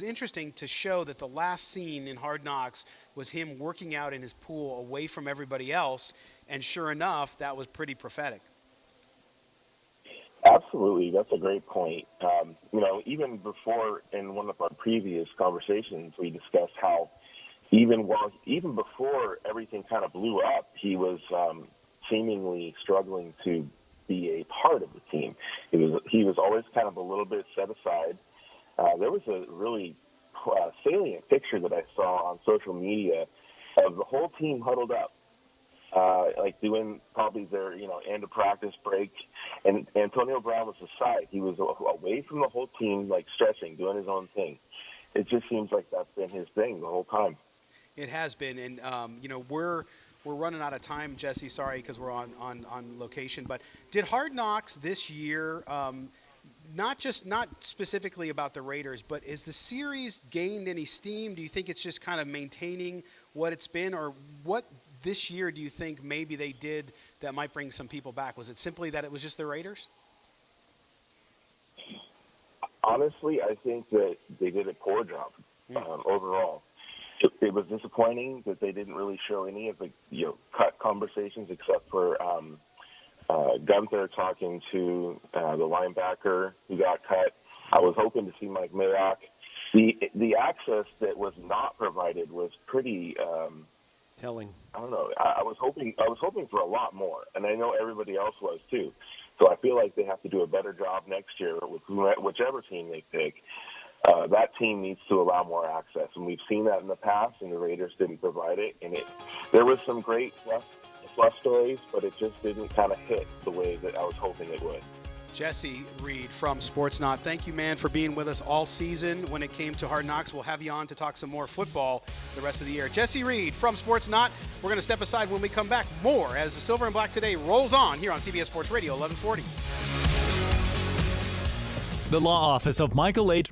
interesting to show that the last scene in Hard Knocks was him working out in his pool away from everybody else, and sure enough, that was pretty prophetic. Absolutely, that's a great point. Even before, in one of our previous conversations, we discussed how even before everything kind of blew up, he was seemingly struggling to be a part of the team. He was always kind of a little bit set aside. There was a really salient picture that I saw on social media of the whole team huddled up, like doing probably their end of practice break, and Antonio Brown was aside. He was away from the whole team, like stretching, doing his own thing. It just seems like that's been his thing the whole time. It has been, and we're running out of time, Jesse. Sorry, because we're on location. But did Hard Knocks this year, not specifically about the Raiders, but is the series gained any steam? Do you think it's just kind of maintaining what it's been, or what this year do you think maybe they did that might bring some people back? Was it simply that it was just the Raiders? Honestly, I think that they did a poor job overall. It was disappointing that they didn't really show any of the cut conversations except for Gunther talking to the linebacker who got cut. I was hoping to see Mike Mayock the access that was not provided was pretty telling. I don't know. I was hoping for a lot more, and I know everybody else was too. So I feel like they have to do a better job next year with whichever team they pick. That team needs to allow more access, and we've seen that in the past, and the Raiders didn't provide it. And there was some great fluff stories, but it just didn't kind of hit the way that I was hoping it would. Jesse Reed from Sportsnaut, thank you, man, for being with us all season. When it came to Hard Knocks, we'll have you on to talk some more football the rest of the year. Jesse Reed from Sportsnaut. We're going to step aside when we come back. More as the Silver and Black Today rolls on here on CBS Sports Radio 1140. The Law Office of Michael H.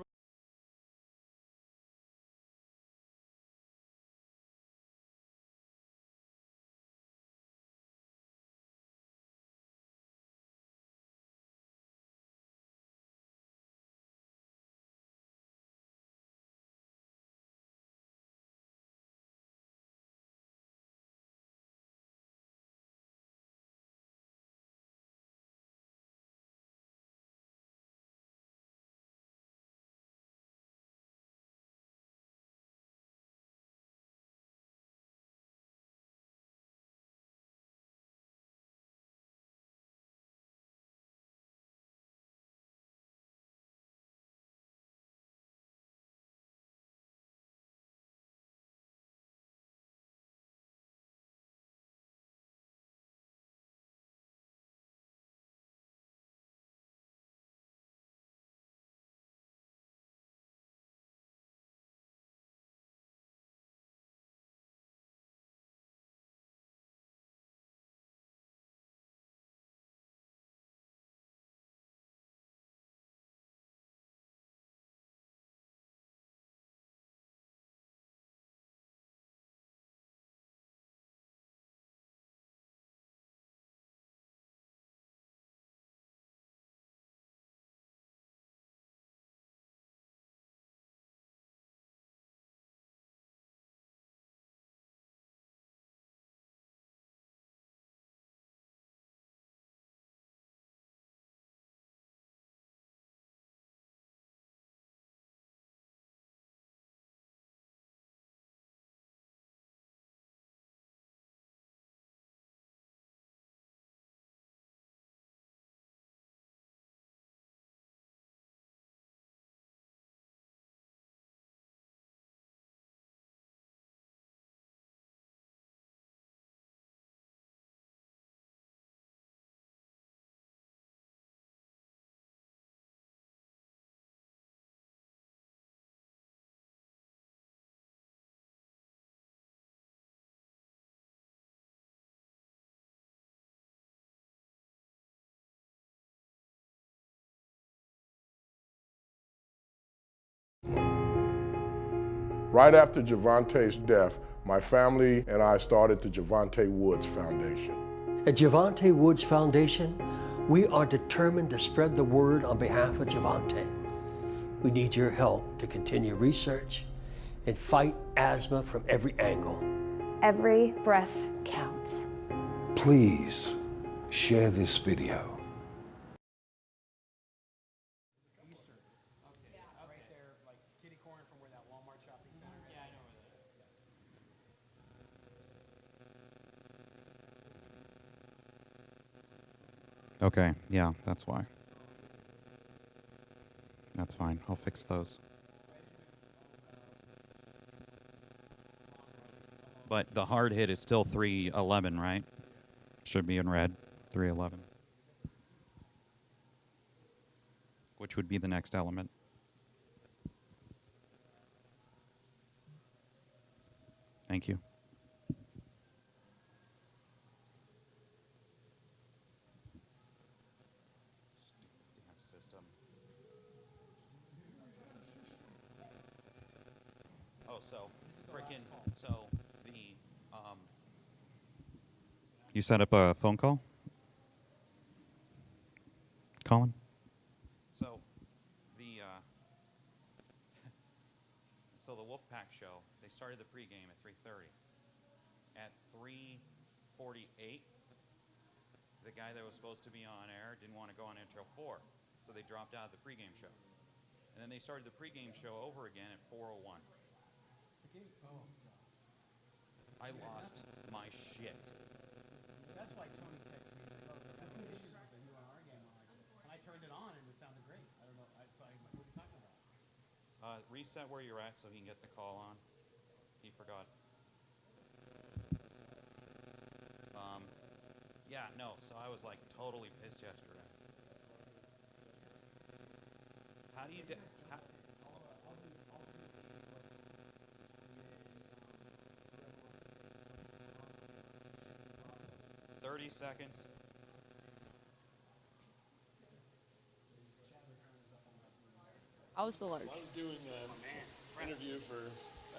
Right after Javante's death, my family and I started the Javante Woods Foundation. At Javante Woods Foundation, we are determined to spread the word on behalf of Javante. We need your help to continue research and fight asthma from every angle. Every breath counts. Please share this video. Okay, yeah, that's why. That's fine. I'll fix those. But the hard hit is still 311, right? Should be in red, 311. Which would be the next element. Thank you. You set up a phone call? Colin? So the Wolfpack show, they started the pregame at 3:30. At 3:48, the guy that was supposed to be on air didn't want to go on until 4, so they dropped out of the pregame show. And then they started the pregame show over again at 4:01. I lost my shit. That's why Tony texted me. He's like, "Oh, we're having issues with the new R game." And I turned it on, and it sounded great. I don't know. So I'm like, "What are you talking about?" Reset where you're at so he can get the call on. He forgot. Yeah, no. So I was like totally pissed yesterday. How do you do? 30 seconds. I was the large. I was doing an interview for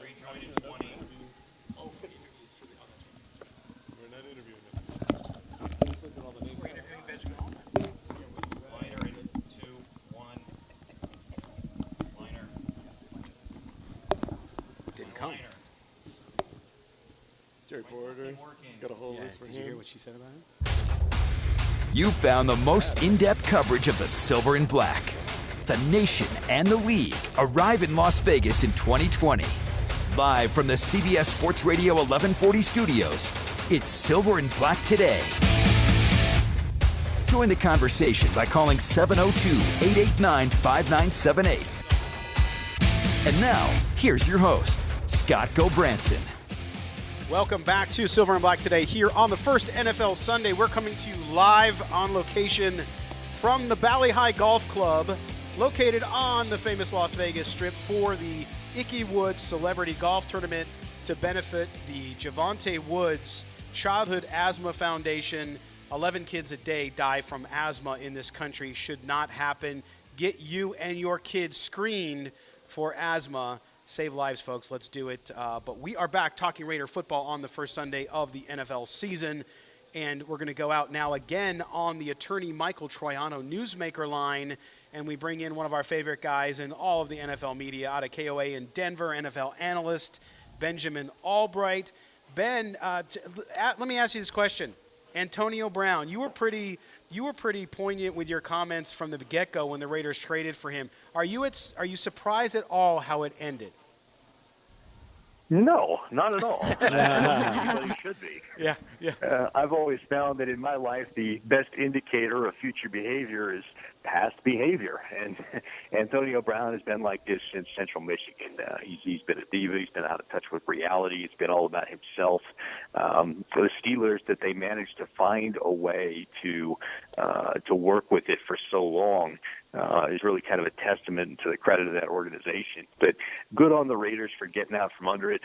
Rejoining 20. 20. Interviews. Oh, for the interviews for the we're not interviewing them. I just looked at all the names. We're interviewing Benjamin Allbright. Liner in 2, 1. Liner. Didn't come. Liner. Jerry Porter got a whole list for him. Did you hear what she said about him? You found the most in-depth coverage of the Silver and Black. The nation and the league arrive in Las Vegas in 2020. Live from the CBS Sports Radio 1140 studios, it's Silver and Black Today. Join the conversation by calling 702-889-5978. And now, here's your host, Scott Gobranson. Welcome back to Silver and Black Today here on the first NFL Sunday. We're coming to you live on location from the Valley High Golf Club, located on the famous Las Vegas Strip for the Ickey Woods Celebrity Golf Tournament to benefit the Javonte Woods Childhood Asthma Foundation. 11 kids a day die from asthma in this country. Should not happen. Get you and your kids screened for asthma. Save lives, folks. Let's do it. But we are back talking Raider football on the first Sunday of the NFL season. And we're going to go out now again on the attorney Michael Troiano newsmaker line. And we bring in one of our favorite guys in all of the NFL media out of KOA in Denver, NFL analyst Benjamin Allbright. Ben, let me ask you this question. Antonio Brown, you were pretty poignant with your comments from the get-go when the Raiders traded for him. Are you surprised at all how it ended? No, not at all. Anybody should be. Yeah. I've always found that in my life, the best indicator of future behavior is past behavior. And Antonio Brown has been like this in Central Michigan. He's been a diva. He's been out of touch with reality. It's been all about himself. The Steelers, that they managed to find a way to work with it for so long, is really kind of a testament to the credit of that organization. But good on the Raiders for getting out from under it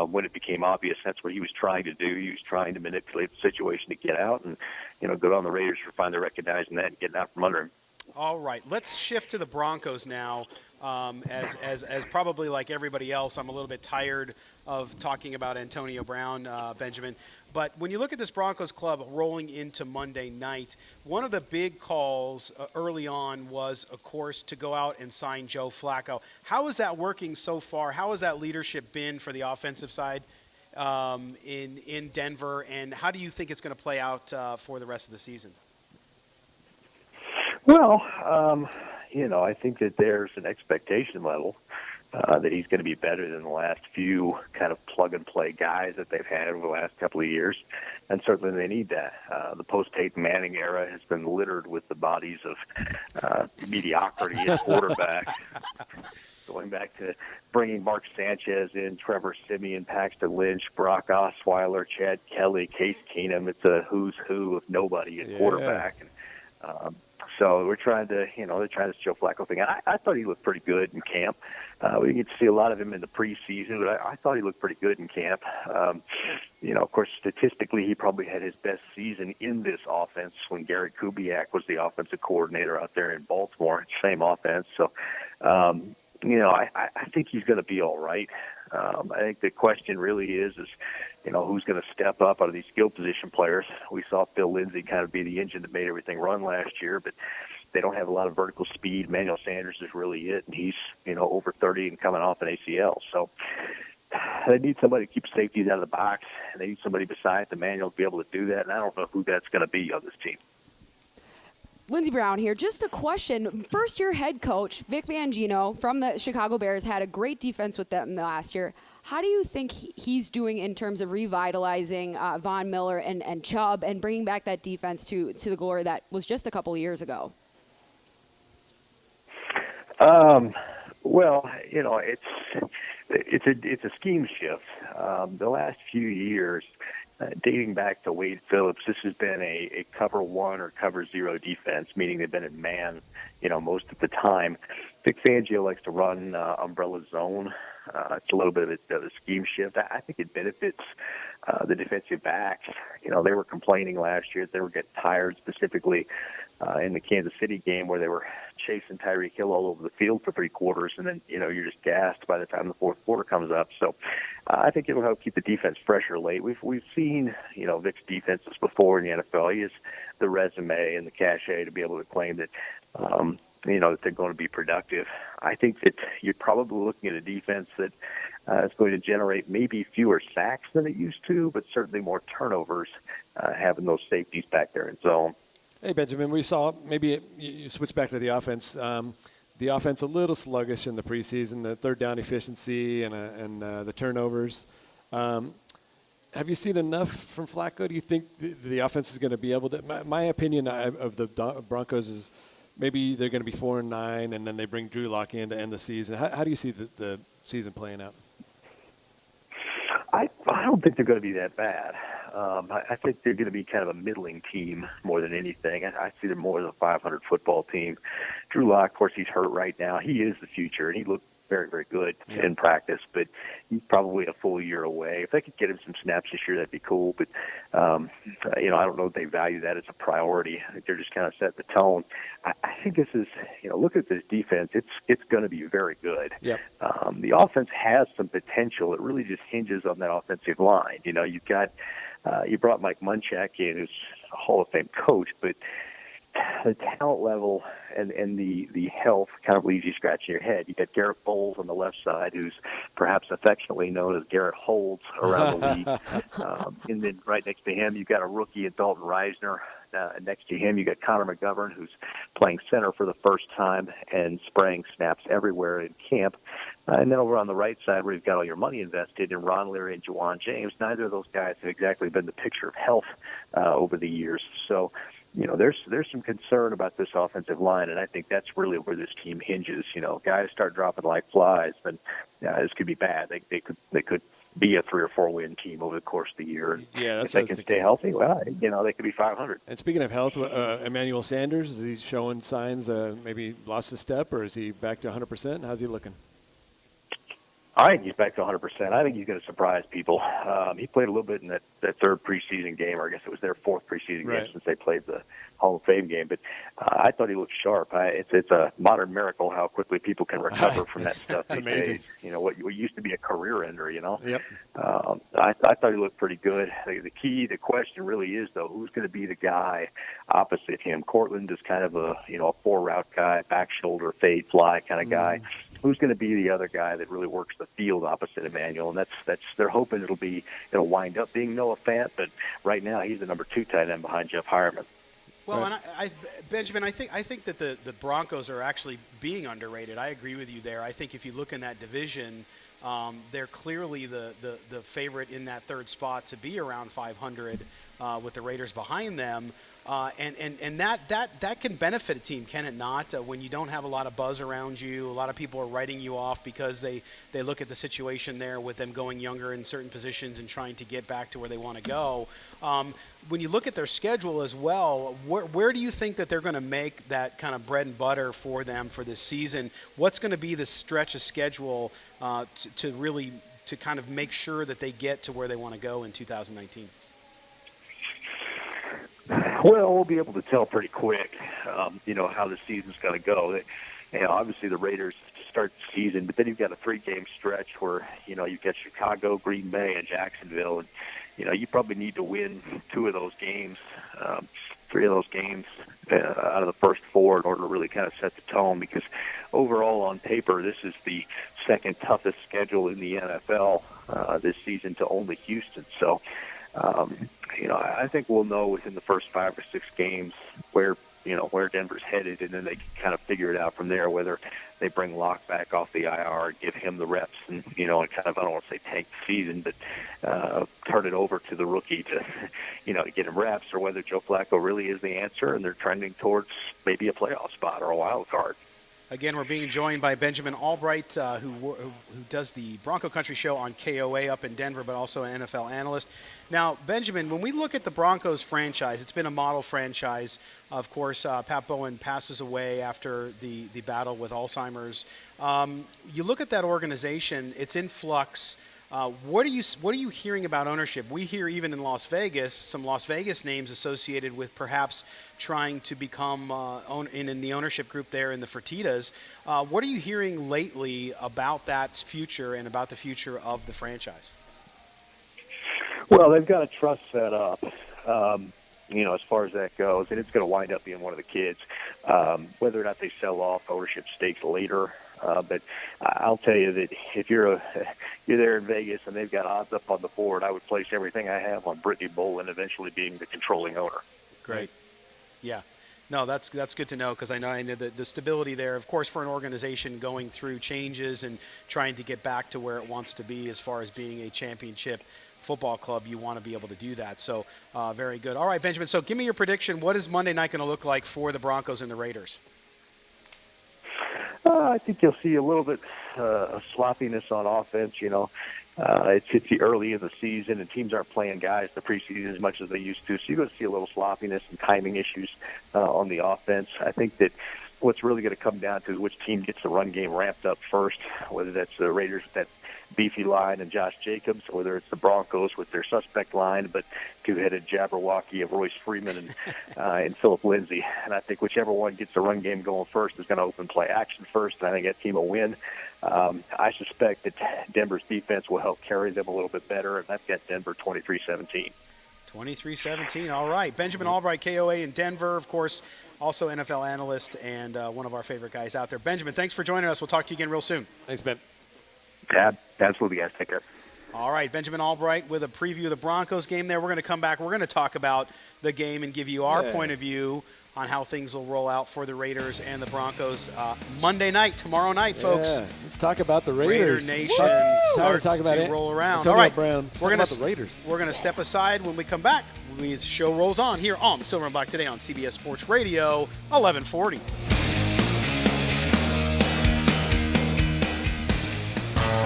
when it became obvious that's what he was trying to do. He was trying to manipulate the situation to get out, and good on the Raiders for finally recognizing that and getting out from under him. All right, let's shift to the Broncos now. As probably like everybody else, I'm a little bit tired of talking about Antonio Brown, Benjamin. But when you look at this Broncos club rolling into Monday night, one of the big calls early on was, of course, to go out and sign Joe Flacco. How is that working so far? How has that leadership been for the offensive side in Denver? And how do you think it's going to play out for the rest of the season? Well, I think that there's an expectation level that he's going to be better than the last few kind of plug-and-play guys that they've had over the last couple of years, and certainly they need that. The post-Peyton Manning era has been littered with the bodies of mediocrity at quarterback, going back to bringing Mark Sanchez in, Trevor Siemian, Paxton Lynch, Brock Osweiler, Chad Kelly, Case Keenum. It's a who's who of nobody at quarterback. And, so we're trying to, they're trying this Joe Flacco thing. I thought he looked pretty good in camp. We didn't get to see a lot of him in the preseason, but I thought he looked pretty good in camp. Of course, statistically, he probably had his best season in this offense when Garrett Kubiak was the offensive coordinator out there in Baltimore. Same offense. So, I think he's going to be all right. I think the question really is who's going to step up out of these skill position players. We saw Phil Lindsay kind of be the engine that made everything run last year, but they don't have a lot of vertical speed. Emmanuel Sanders is really it, and he's, over 30 and coming off an ACL. So they need somebody to keep safeties out of the box, and they need somebody besides Emmanuel to be able to do that, and I don't know who that's going to be on this team. Lindsey Brown here. Just a question. First-year head coach Vic Fangio from the Chicago Bears had a great defense with them last year. How do you think he's doing in terms of revitalizing Von Miller and Chubb and bringing back that defense to the glory that was just a couple of years ago? Well, you know, it's a scheme shift. The last few years, dating back to Wade Phillips, this has been a cover one or cover zero defense, meaning they've been in man, you know, most of the time. Vic Fangio likes to run umbrella zone. It's a little bit of a scheme shift. I think it benefits the defensive backs. You know, they were complaining last year that they were getting tired, specifically in the Kansas City game where they were chasing Tyreek Hill all over the field for 3 quarters, and then, you know, you're just gassed by the time the fourth quarter comes up. So I think it'll help keep the defense fresher late. We've seen, you know, Vic's defenses before in the NFL. He has the resume and the cachet to be able to claim that, you know, that they're going to be productive. I think that you're probably looking at a defense that is going to generate maybe fewer sacks than it used to, but certainly more turnovers, having those safeties back there in zone. Hey, Benjamin, we saw maybe you switch back to the offense. The offense a little sluggish in the preseason, the third down efficiency and the turnovers. Have you seen enough from Flacco? Do you think the offense is going to be able to? My opinion of the Broncos is maybe they're going to be 4-9, and then they bring Drew Lock in to end the season. How do you see the season playing out? I don't think they're going to be that bad. I think they're going to be kind of a middling team more than anything. I see them more as a 500 football team. Drew Lock, of course, he's hurt right now. He is the future, and he looked very, very good in practice, but he's probably a full year away. If they could get him some snaps this year, that'd be cool. But, you know, I don't know if they value that as a priority. I think they're just kind of set the tone. I think this is, you know, look at this defense. It's going to be very good. Yep. The offense has some potential. It really just hinges on that offensive line. You know, you've got, you brought Mike Munchak in, who's a Hall of Fame coach, but the talent level and the health kind of leaves you scratching your head. You got Garrett Bowles on the left side, who's perhaps affectionately known as Garrett Holds around the league. And then right next to him, you've got a rookie in Dalton Reisner. Next to him, you got Connor McGovern, who's playing center for the first time and spraying snaps everywhere in camp. And then over on the right side, where you've got all your money invested in Ron Leary and Juwan James, neither of those guys have exactly been the picture of health over the years. So, you know, there's some concern about this offensive line, and I think that's really where this team hinges. You know, guys start dropping like flies, then this could be bad. They could be a 3 or 4 win team over the course of the year. Yeah, that's if they can stay healthy, well, you know, they could be 500. And speaking of health, Emmanuel Sanders, is he showing signs maybe lost a step, or is he back to 100%? How's he looking? I think he's back to 100%. I think he's going to surprise people. He played a little bit in that third preseason game, or I guess it was their fourth preseason game since they played the Hall of Fame game. But I thought he looked sharp. It's a modern miracle how quickly people can recover from that stuff. It's amazing. Days. You know, what used to be a career ender, you know? Yep. I thought he looked pretty good. The question really is, though, who's going to be the guy opposite him? Cortland is kind of a 4-route guy, back shoulder, fade, fly kind of guy. Who's going to be the other guy that really works the field opposite Emmanuel? And that's they're hoping it'll wind up being Noah Fant, but right now he's the number 2 tight end behind Jeff Hireman. Well, and Benjamin, I think that the Broncos are actually being underrated. I agree with you there. I think if you look in that division, they're clearly the favorite in that third spot to be around 500 with the Raiders behind them. And that can benefit a team, can it not? When you don't have a lot of buzz around you, a lot of people are writing you off because they look at the situation there with them going younger in certain positions and trying to get back to where they want to go. When you look at their schedule as well, where do you think that they're going to make that kind of bread and butter for them for this season? What's going to be the stretch of schedule to kind of make sure that they get to where they want to go in 2019? Well, we'll be able to tell pretty quick, how the season's going to go. Obviously, the Raiders start the season, but then you've got a 3-game stretch where, you've got Chicago, Green Bay, and Jacksonville. And, you probably need to win 2 of those games, 3 of those games out of the first 4 in order to really kind of set the tone, because overall on paper, this is the second toughest schedule in the NFL this season to only Houston. So, I think we'll know within the first 5 or 6 games where where Denver's headed, and then they can kind of figure it out from there, whether they bring Locke back off the IR and give him the reps and, and kind of, I don't want to say tank the season, but turn it over to the rookie to, to get him reps, or whether Joe Flacco really is the answer and they're trending towards maybe a playoff spot or a wild card. Again, we're being joined by Benjamin Allbright, who does the Bronco Country Show on KOA up in Denver, but also an NFL analyst. Now, Benjamin, when we look at the Broncos franchise, it's been a model franchise. Of course, Pat Bowen passes away after the battle with Alzheimer's. You look at that organization; it's in flux. What are you hearing about ownership? We hear even in Las Vegas, some Las Vegas names associated with perhaps trying to become in the ownership group there in the Fertittas. What are you hearing lately about that future and about the future of the franchise? Well, they've got a trust set up, as far as that goes, and it's going to wind up being one of the kids. Whether or not they sell off ownership stakes later. But I'll tell you that if you're there in Vegas and they've got odds up on the board, I would place everything I have on Brittany Bolin eventually being the controlling owner. Great. Yeah. No, that's good to know, because I know the stability there, of course, for an organization going through changes and trying to get back to where it wants to be as far as being a championship football club, you want to be able to do that. So very good. All right, Benjamin, so give me your prediction. What is Monday night going to look like for the Broncos and the Raiders? I think you'll see a little bit of sloppiness on offense. It's the early in the season, and teams aren't playing guys the preseason as much as they used to. So you're going to see a little sloppiness and timing issues on the offense. I think that what's really going to come down to is which team gets the run game ramped up first, whether that's the Raiders with that beefy line and Josh Jacobs, or whether it's the Broncos with their suspect line, but two-headed Jabberwocky of Royce Freeman and Philip Lindsay. And I think whichever one gets the run game going first is going to open play action first, and I think that team will win. I suspect that Denver's defense will help carry them a little bit better, and I've got Denver 23-17. 23-17, all right. Benjamin Allbright, KOA in Denver, of course, also NFL analyst and one of our favorite guys out there. Benjamin, thanks for joining us. We'll talk to you again real soon. Thanks, Ben. Absolutely, guys. Take care. All right, Benjamin Allbright with a preview of the Broncos game there. We're going to come back. We're going to talk about the game and give you our point of view on how things will roll out for the Raiders and the Broncos Monday night, tomorrow night, folks. Yeah, let's talk about the Raiders. Raider Nation starts to talk about it. Roll around. All right, Brown. We're going to the Raiders. We're going to step aside when we come back. The show rolls on here on the Silver and Black today on CBS Sports Radio 1140.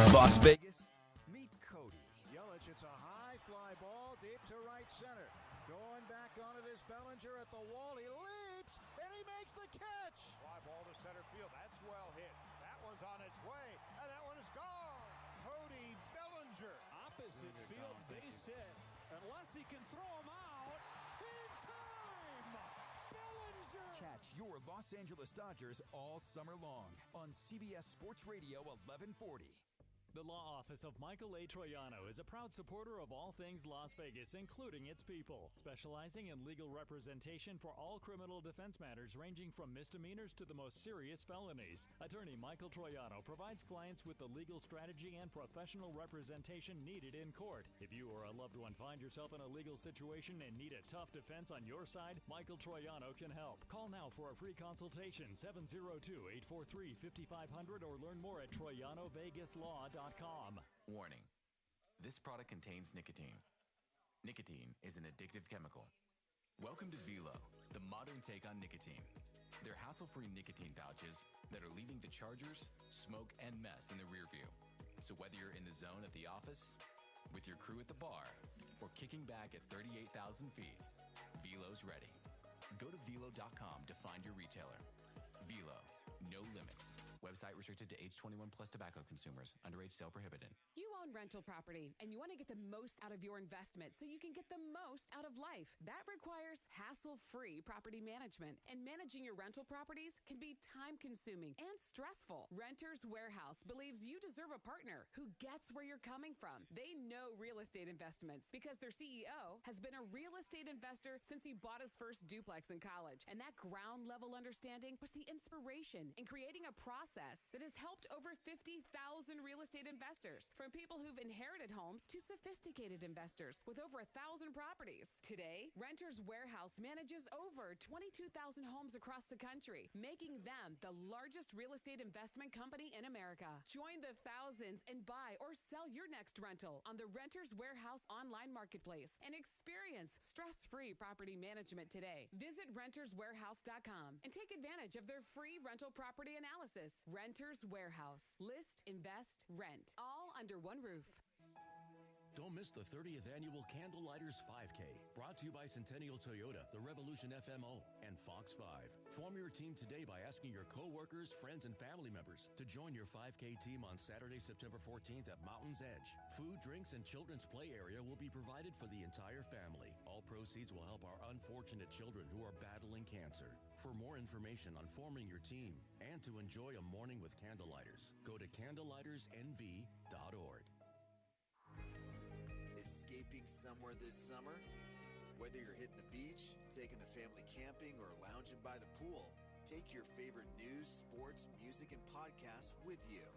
Las Vegas. Meet Cody. Yelich, it's a high fly ball deep to right center. Going back on it is Bellinger at the wall. He leaps and he makes the catch. Fly ball to center field. That's well hit. That one's on its way, and that one is gone. Cody Bellinger. Opposite field base hit. Unless he can throw him out. In time. Bellinger. Catch your Los Angeles Dodgers all summer long on CBS Sports Radio 1140. The law office of Michael A. Troiano is a proud supporter of all things Las Vegas, including its people, specializing in legal representation for all criminal defense matters ranging from misdemeanors to the most serious felonies. Attorney Michael Troiano provides clients with the legal strategy and professional representation needed in court. If you or a loved one find yourself in a legal situation and need a tough defense on your side, Michael Troiano can help. Call now for a free consultation, 702-843-5500, or learn more at TroianoVegasLaw.com. Warning. This product contains nicotine. Nicotine is an addictive chemical. Welcome to Velo, the modern take on nicotine. They're hassle-free nicotine pouches that are leaving the chargers, smoke, and mess in the rear view. So whether you're in the zone at the office, with your crew at the bar, or kicking back at 38,000 feet, Velo's ready. Go to Velo.com to find your retailer. Velo, no limits. Website restricted to age 21 plus tobacco consumers. Underage sale prohibited. You own rental property and you want to get the most out of your investment so you can get the most out of life. That requires hassle-free property management. And managing your rental properties can be time-consuming and stressful. Renters Warehouse believes you deserve a partner who gets where you're coming from. They know real estate investments because their CEO has been a real estate investor since he bought his first duplex in college. And that ground-level understanding was the inspiration in creating a process process that has helped over 50,000 real estate investors, from people who've inherited homes to sophisticated investors with over 1,000 properties. Today, Renters Warehouse manages over 22,000 homes across the country, making them the largest real estate investment company in America. Join the thousands and buy or sell your next rental on the Renters Warehouse online marketplace and experience stress-free property management today. Visit renterswarehouse.com and take advantage of their free rental property analysis. Renters Warehouse. List, invest, rent. All under one roof. Don't miss the 30th Annual Candlelighters 5K, brought to you by Centennial Toyota, the Revolution FMO, and Fox 5. Form your team today by asking your co-workers, friends, and family members to join your 5K team on Saturday, September 14th at Mountain's Edge. Food, drinks, and children's play area will be provided for the entire family. All proceeds will help our unfortunate children who are battling cancer. For more information on forming your team and to enjoy a morning with Candlelighters, go to candlelightersnv.org. Escaping somewhere this summer? Whether you're hitting the beach, taking the family camping, or lounging by the pool, take your favorite news, sports, music, and podcasts with you.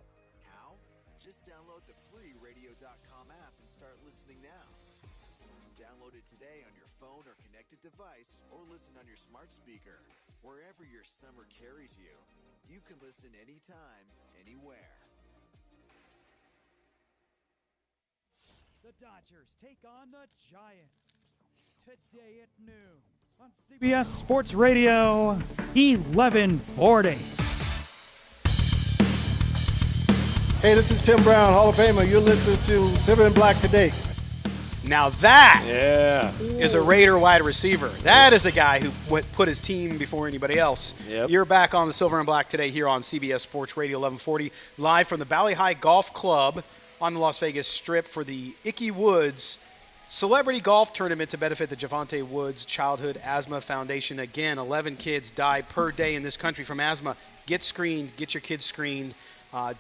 How? Just download the free radio.com app and start listening now. Download it today on your phone or connected device, or listen on your smart speaker. Wherever your summer carries you, you can listen anytime, anywhere. The Dodgers take on the Giants today at noon on CBS Sports Radio 1140. Hey, this is Tim Brown, Hall of Famer. You're listening to Silver and Black today. Now that is a Raider wide receiver. That is a guy who put his team before anybody else. Yep. You're back on the Silver and Black today here on CBS Sports Radio 1140, live from the Valley High Golf Club on the Las Vegas Strip for the Ickey Woods Celebrity Golf Tournament to benefit the Javante Woods Childhood Asthma Foundation. Again, 11 kids die per day in this country from asthma. Get screened. Get your kids screened.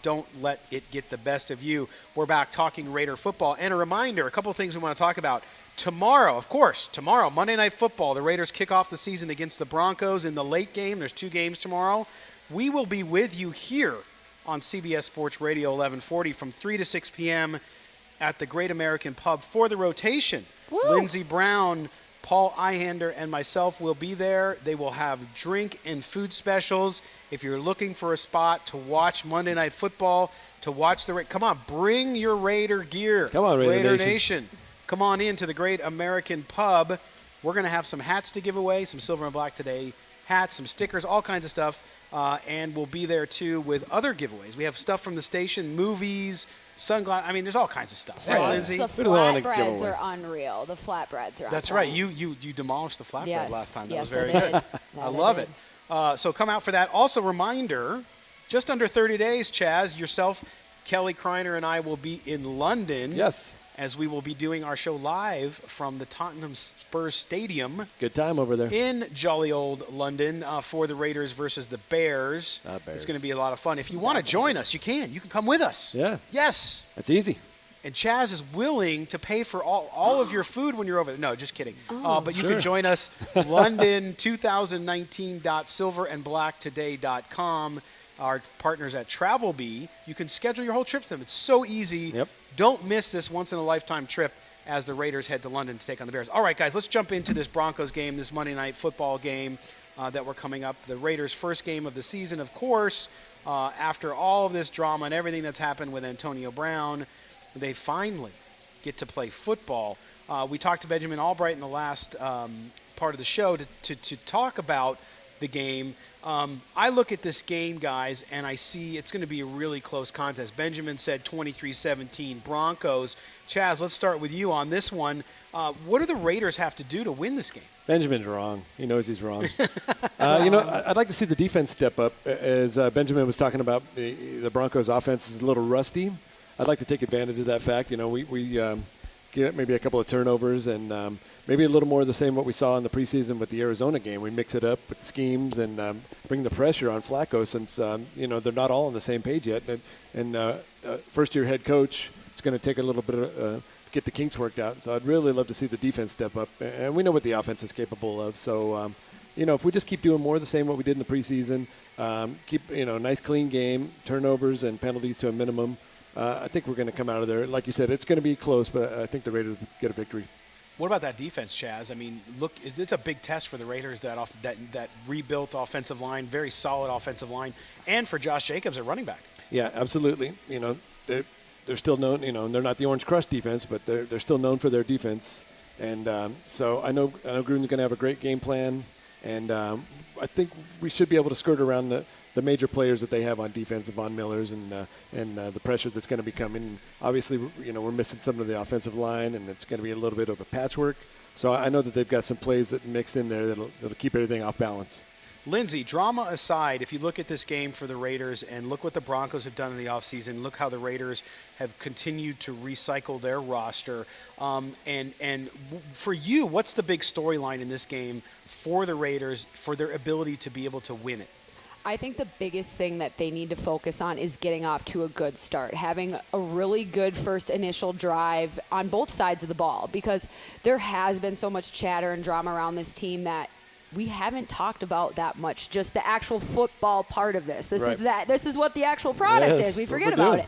Don't let it get the best of you. We're back talking Raider football. And a reminder, a couple of things we want to talk about. Tomorrow, Monday Night Football, the Raiders kick off the season against the Broncos in the late game. There's 2 games tomorrow. We will be with you here on CBS Sports Radio 1140 from 3 to 6 p.m. at the Great American Pub for the rotation. Woo! Lindsey Brown, Paul Ihander, and myself will be there. They will have drink and food specials. If you're looking for a spot to watch Monday Night Football, to watch come on, bring your Raider gear. Come on, Raider Nation. Come on in to the Great American Pub. We're going to have some hats to give away, some Silver and Black Today hats, some stickers, all kinds of stuff. And we'll be there, too, with other giveaways. We have stuff from the station, movies, sunglasses. I mean, there's all kines of stuff. Yes. Right, Lindsay? The flatbreads are unreal. The flatbreads are That's right. You demolished the flatbread last time. That was very good. I love it. So come out for that. Also, reminder, just under 30 days, Chaz, yourself, Kelly Kreiner, and I will be in London. Yes. As we will be doing our show live from the Tottenham Spurs Stadium. Good time over there. In jolly old London for the Raiders versus the Bears. It's going to be a lot of fun. If you want to join us, you can. You can come with us. Yeah. Yes. That's easy. And Chaz is willing to pay for all of your food when you're over there. No, just kidding. But you can join us, London 2019.silverandblacktoday.com. Our partners at TravelBee. You can schedule your whole trip to them. It's so easy. Yep. Don't miss this once-in-a-lifetime trip as the Raiders head to London to take on the Bears. All right, guys, let's jump into this Broncos game, this Monday Night Football game that we're coming up. The Raiders' first game of the season, of course. After all of this drama and everything that's happened with Antonio Brown, they finally get to play football. We talked to Benjamin Allbright in the last part of the show to talk about the game. I look at this game, guys, and I see it's going to be a really close contest. Benjamin said 23-17 Broncos. Chaz, let's start with you on this one. What do the Raiders have to do to win this game? Benjamin's wrong. He knows he's wrong. I'd like to see the defense step up. As Benjamin was talking about, the Broncos' offense is a little rusty. I'd like to take advantage of that fact. We get maybe a couple of turnovers and maybe a little more of the same what we saw in the preseason with the Arizona game. We mix it up with the schemes and bring the pressure on Flacco since, they're not all on the same page yet. And first-year head coach, it's going to take a little bit of get the kinks worked out. So I'd really love to see the defense step up. And we know what the offense is capable of. So if we just keep doing more of the same what we did in the preseason, keep nice clean game, turnovers and penalties to a minimum, I think we're going to come out of there. Like you said, it's going to be close, but I think the Raiders get a victory. What about that defense, Chaz? I mean, look, it's a big test for the Raiders, that rebuilt offensive line, very solid offensive line, and for Josh Jacobs at running back. Yeah, absolutely. They're still known. They're not the Orange Crush defense, but they're still known for their defense. And so I know Gruden's going to have a great game plan, and I think we should be able to skirt around the major players that they have on defense, the Von Millers and the pressure that's going to be coming. Obviously, we're missing some of the offensive line, and it's going to be a little bit of a patchwork. So I know that they've got some plays that mixed in there that'll keep everything off balance. Lindsay, drama aside, if you look at this game for the Raiders and look what the Broncos have done in the offseason, look how the Raiders have continued to recycle their roster. And for you, what's the big storyline in this game for the Raiders for their ability to be able to win it? I think the biggest thing that they need to focus on is getting off to a good start, having a really good first initial drive on both sides of the ball, because there has been so much chatter and drama around this team that we haven't talked about that much, just the actual football part of this. This is what the actual product is. We forget about it.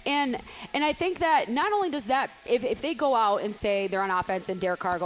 And I think that not only does that, if they go out and say they're on offense and Derek Carr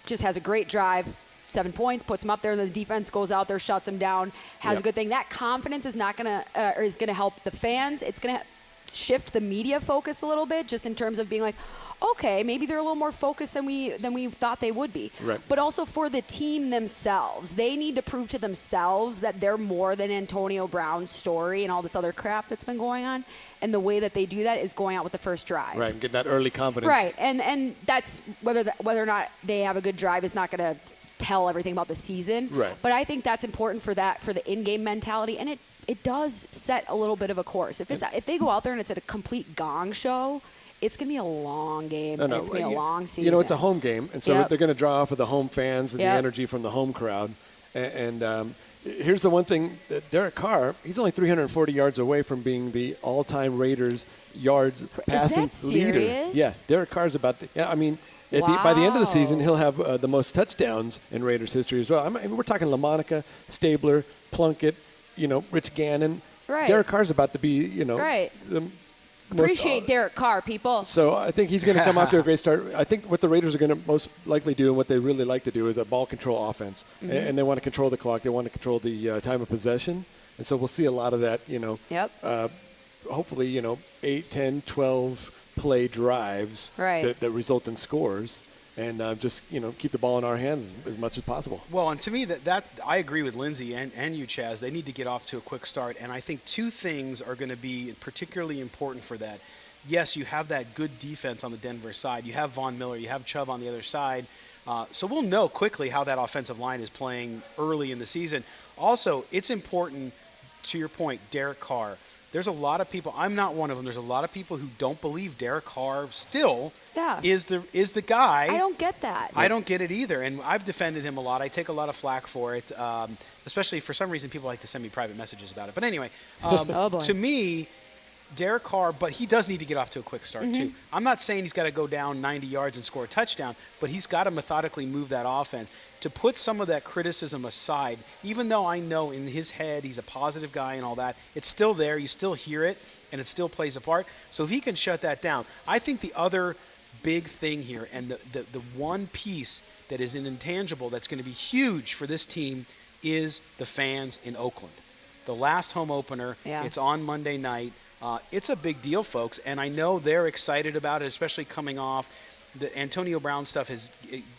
just has a great drive, 7 points, puts them up there, and the defense goes out there, shuts them down, has a good thing. That confidence is not going to, is going to help the fans. It's going to shift the media focus a little bit, just in terms of being like, okay, maybe they're a little more focused than we thought they would be. Right. But also for the team themselves, they need to prove to themselves that they're more than Antonio Brown's story and all this other crap that's been going on. And the way that they do that is going out with the first drive. Right, and get that early confidence. Right, and that's whether or not they have a good drive is not going to tell everything about the season. Right. But I think that's important for the in-game mentality, and it does set a little bit of a course. If they go out there and it's at a complete gong show, it's going to be a long game. It's going to be a long season. It's a home game, and so they're going to draw off of the home fans and the energy from the home crowd. And here's the one thing, Derek Carr, he's only 340 yards away from being the all-time Raiders yards passing leader. Yeah, Derek Carr's about to, by the end of the season, he'll have the most touchdowns in Raiders history as well. We're talking LaMonica, Stabler, Plunkett, Rich Gannon. Right. Derek Carr's about to be, the Appreciate Derek Carr, people. So I think he's going to come out to a great start. I think what the Raiders are going to most likely do, and what they really like to do, is a ball control offense. Mm-hmm. And they want to control the clock. They want to control the time of possession. And so we'll see a lot of that, hopefully, 8, 10, 12 play drives that result in scores. And just keep the ball in our hands as much as possible. Well, and to me, that I agree with Lindsay and you, Chaz. They need to get off to a quick start, and I think two things are going to be particularly important for that. Yes, you have that good defense on the Denver side. You have Von Miller. You have Chubb on the other side. So we'll know quickly how that offensive line is playing early in the season. Also, it's important, to your point, Derek Carr. There's a lot of people, I'm not one of them, there's a lot of people who don't believe Derek Carr still is the guy. I don't get that. I don't get it either, and I've defended him a lot. I take a lot of flack for it, especially for some reason people like to send me private messages about it. But anyway, to me, Derek Carr, but he does need to get off to a quick start too. I'm not saying he's got to go down 90 yards and score a touchdown, but he's got to methodically move that offense. To put some of that criticism aside, even though I know in his head he's a positive guy and all that, it's still there. You still hear it, and it still plays a part. So if he can shut that down, I think the other big thing here, and the one piece that is an intangible that's going to be huge for this team, is the fans in Oakland. The last home opener, it's on Monday night. It's a big deal, folks, and I know they're excited about it, especially coming off. The Antonio Brown stuff has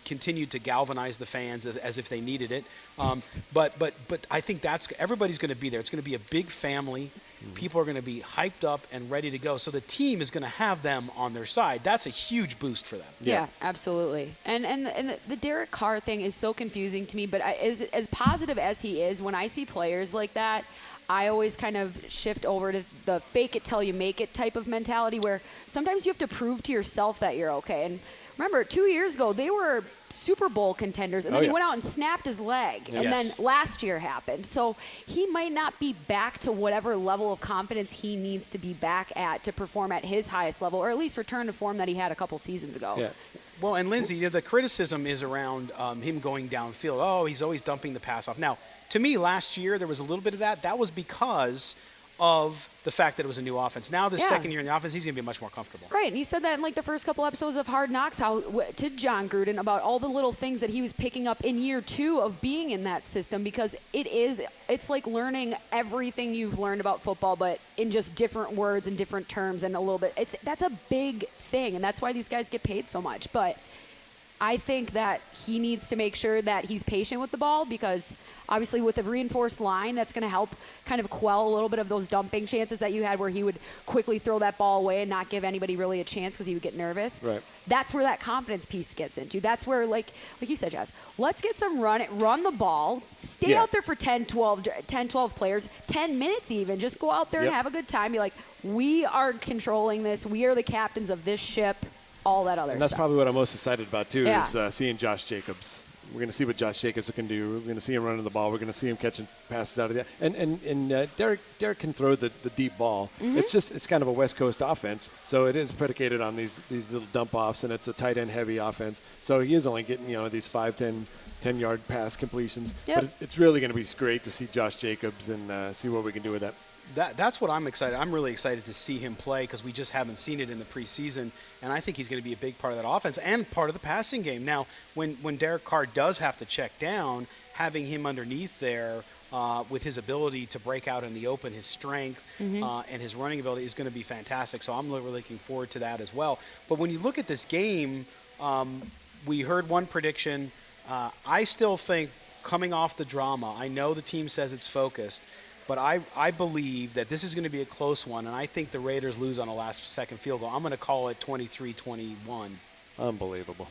continued to galvanize the fans as if they needed it. But I think everybody's going to be there. It's going to be a big family. People are going to be hyped up and ready to go. So the team is going to have them on their side. That's a huge boost for them. Yeah, absolutely. And the Derek Carr thing is so confusing to me. But as positive as he is, when I see players like that, I always kind of shift over to the fake it till you make it type of mentality, where sometimes you have to prove to yourself that you're okay. And remember, 2 years ago, they were Super Bowl contenders, and then he went out and snapped his leg. And then last year happened. So he might not be back to whatever level of confidence he needs to be back at to perform at his highest level, or at least return to form that he had a couple seasons ago. Yeah. Well, and Lindsay, the criticism is around him going downfield. Oh, he's always dumping the pass off. Now, to me, last year there was a little bit of that. That was because of the fact that it was a new offense. Now, the second year in the offense, he's going to be much more comfortable. Right, and he said that in like the first couple episodes of Hard Knocks, to John Gruden about all the little things that he was picking up in year 2 of being in that system, because it's like learning everything you've learned about football, but in just different words and different terms and a little bit. That's a big thing, and that's why these guys get paid so much. But I think that he needs to make sure that he's patient with the ball, because obviously with a reinforced line, that's going to help kind of quell a little bit of those dumping chances that you had where he would quickly throw that ball away and not give anybody really a chance because he would get nervous. Right. That's where that confidence piece gets into. That's where, like you said, Jazz, let's get some run the ball, stay out there for 10, 12 players, 10 minutes even. Just go out there and have a good time. Be like, we are controlling this. We are the captains of this ship. All that other and that's stuff. probably what I'm most excited about, too, is seeing Josh Jacobs. We're going to see what Josh Jacobs can do. We're going to see him running the ball. We're going to see him catching passes out of that. And Derek can throw the deep ball. Mm-hmm. It's kind of a West Coast offense, so it is predicated on these little dump offs, and it's a tight end heavy offense. So he is only getting these 5, 10-yard pass completions. Yep. But it's really going to be great to see Josh Jacobs and see what we can do with that. That's what I'm excited. I'm really excited to see him play because we just haven't seen it in the preseason, and I think he's going to be a big part of that offense and part of the passing game. Now, when Derek Carr does have to check down, having him underneath there with his ability to break out in the open, his strength, and his running ability is going to be fantastic. So I'm really looking forward to that as well. But when you look at this game, we heard one prediction. I still think coming off the drama, I know the team says it's focused, but I believe that this is going to be a close one, and I think the Raiders lose on a last-second field goal. I'm going to call it 23-21. Unbelievable.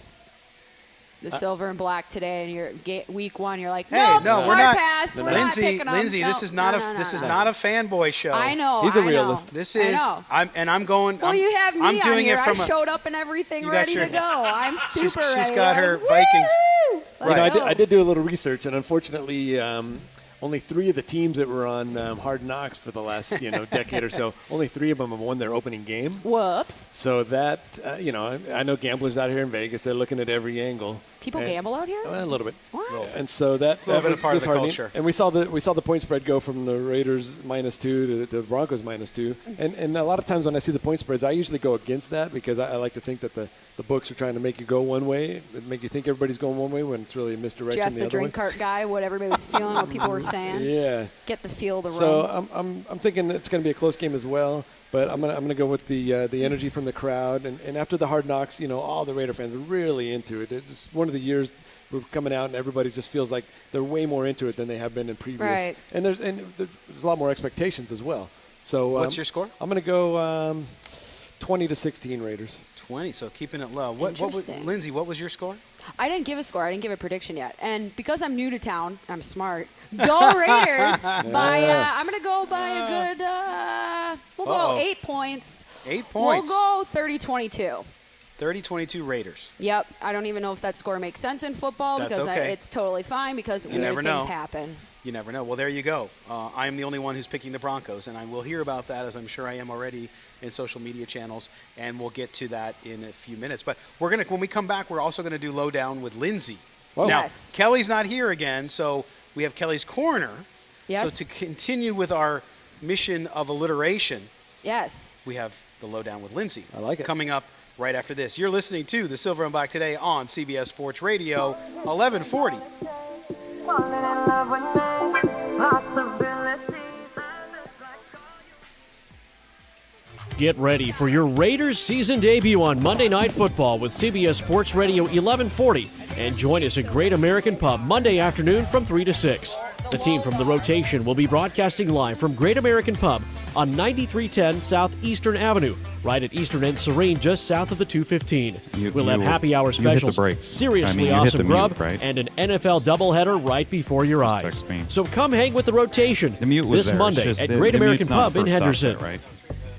The silver and black today, and you're week 1. You're like, hey, nope, no, we're not. Pass. We're Lindsay, not picking Lindsay, them. this is not not a fanboy show. I know. He's a realist. This is. I'm going. Well, you have me I'm doing on here. it from I showed up and everything ready to go. I'm super ready. She's got her Vikings. Right. I did do a little research, and unfortunately, only 3 of the teams that were on Hard Knocks for the last decade or so, only 3 of them have won their opening game. Whoops. So that I know gamblers out here in Vegas, they're looking at every angle. People gamble out here? A little bit. What? And so that's a little bit of part of the culture. And we saw the point spread go from the Raiders -2 to the Broncos -2. And a lot of times when I see the point spreads, I usually go against that because I like to think that the books are trying to make you go one way, make you think everybody's going one way when it's really a misdirection Just the drink cart guy, what everybody was feeling, what people were saying. Yeah. Get the feel of the room. So I'm thinking it's going to be a close game as well. But I'm gonna go with the energy from the crowd, and after the Hard Knocks, all the Raider fans are really into it. It's one of the years we're coming out, and everybody just feels like they're way more into it than they have been in previous. Right. And there's a lot more expectations as well. So what's your score? I'm gonna go 20-16 Raiders. 20, so keeping it low. Lindsay, what was your score? I didn't give a score. I didn't give a prediction yet. And because I'm new to town, I'm smart. Go Raiders! I'm going to go by a good, we'll go 8 points. 8 points. We'll go 30-22. 30-22 Raiders. Yep. I don't even know if that score makes sense in football because it's totally fine because weird things happen. You never know. Well, there you go. I am the only one who's picking the Broncos, and I will hear about that, as I'm sure I am already in social media channels, and we'll get to that in a few minutes. But when we come back, we're also going to do Lowdown with Lindsay. Whoa. Now, Yes. Kelly's not here again, so we have Kelly's Corner. Yes. So to continue with our mission of alliteration, Yes. we have the Lowdown with Lindsay. I like it. Coming up right after this. You're listening to the Silver and Black today on CBS Sports Radio, 1140. Get ready for your Raiders season debut on Monday Night Football with CBS Sports Radio 1140. And join us at Great American Pub Monday afternoon from 3 to 6. The team from the rotation will be broadcasting live from Great American Pub on 9310 South Eastern Avenue, right at Eastern and Serene, just south of the 215. We'll have happy hour specials, seriously awesome grub, and an NFL doubleheader right before your eyes. So come hang with the rotation this Monday at Great American Pub in Henderson.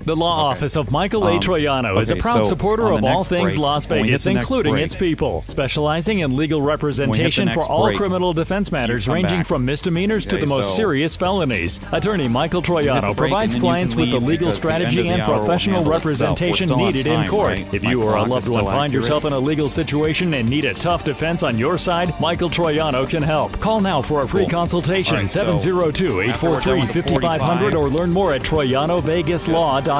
The law office of Michael A. Troiano is a proud supporter of all things Las Vegas, including its people, specializing in legal representation for all criminal defense matters ranging from misdemeanors to the most serious felonies. Attorney Michael Troiano provides clients with the legal strategy and professional representation needed in court. If you or a loved one find yourself in a legal situation and need a tough defense on your side, Michael Troiano can help. Call now for a free consultation, 702-843-5500, or learn more at TroianoVegasLaw.com.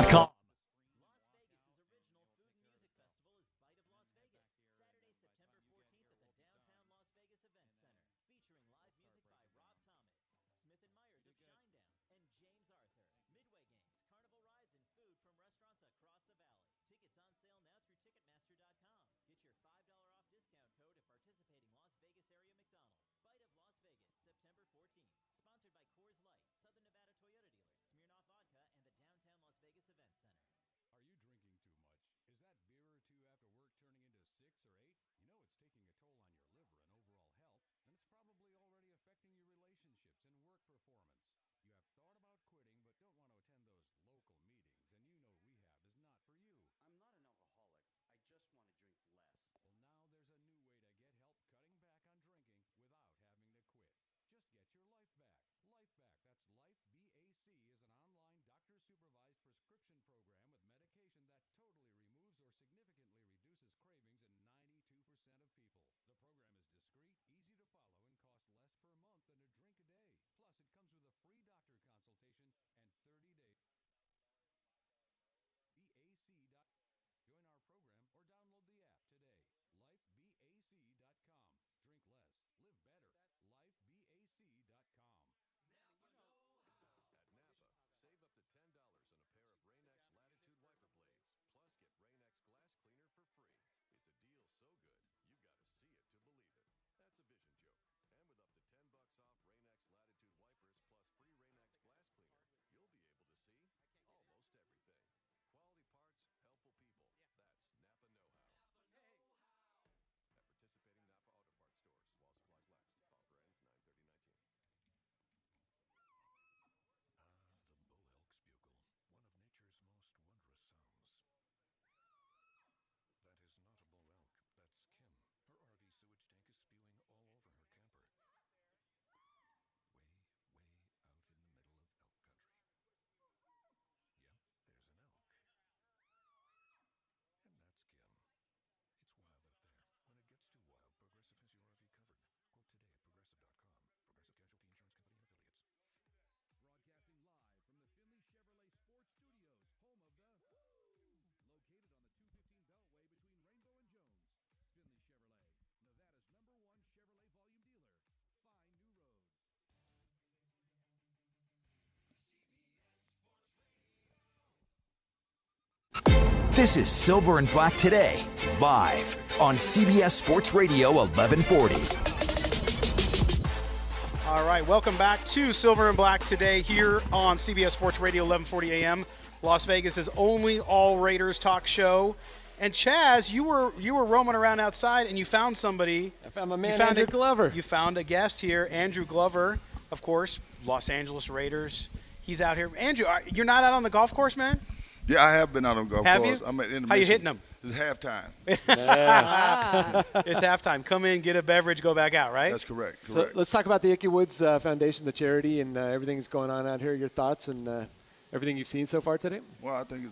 This is Silver and Black Today, live on CBS Sports Radio 1140. All right, welcome back to Silver and Black Today here on CBS Sports Radio 1140 AM, Las Vegas's only all Raiders talk show. And Chaz, you were roaming around outside and you found somebody. I found my man, Andrew Glover. You found a guest here, Andrew Glover, of course, Los Angeles Raiders. He's out here. Andrew, you're not out on the golf course, man? Yeah, I have been out on the golf course. Have you? I'm at intermission. How you hitting them? It's halftime. It's halftime. Come in, get a beverage, go back out, right? That's correct. So let's talk about the Ickey Woods Foundation, the charity, and everything that's going on out here. Your thoughts and everything you've seen so far today? Well, I think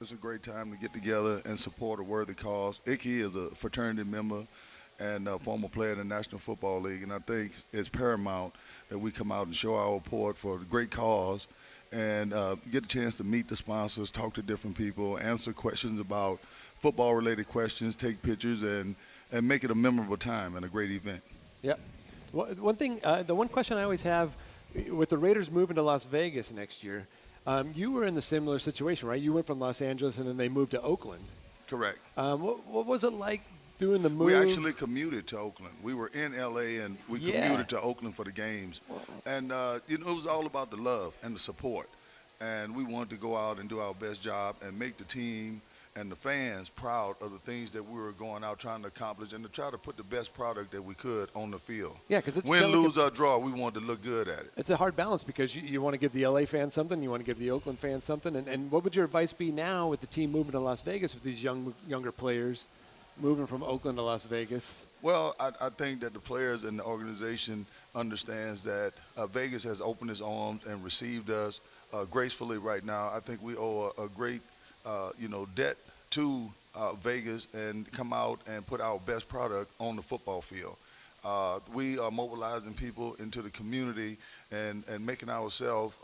it's a great time to get together and support a worthy cause. Ickey is a fraternity member and a former player in the National Football League, and I think it's paramount that we come out and show our support for a great cause and get a chance to meet the sponsors, talk to different people, answer questions about football-related questions, take pictures, and make it a memorable time and a great event. Yep. One thing, the one question I always have, with the Raiders moving to Las Vegas next year, you were in the similar situation, right? You went from Los Angeles and then they moved to Oakland. Correct. What was it like doing the move? We actually commuted to Oakland. We were in L.A. and we commuted to Oakland for the games. And, it was all about the love and the support. And we wanted to go out and do our best job and make the team and the fans proud of the things that we were going out trying to accomplish and to try to put the best product that we could on the field. Yeah, because it's win, delicate. lose, or draw, we wanted to look good at it. It's a hard balance because you want to give the LA fans something, you want to give the Oakland fans something. And what would your advice be now with the team moving to Las Vegas with these younger players moving from Oakland to Las Vegas? Well, I think that the players and the organization understands that Vegas has opened its arms and received us gracefully right now. I think we owe a great, debt to Vegas and come out and put our best product on the football field. We are mobilizing people into the community and making ourselves,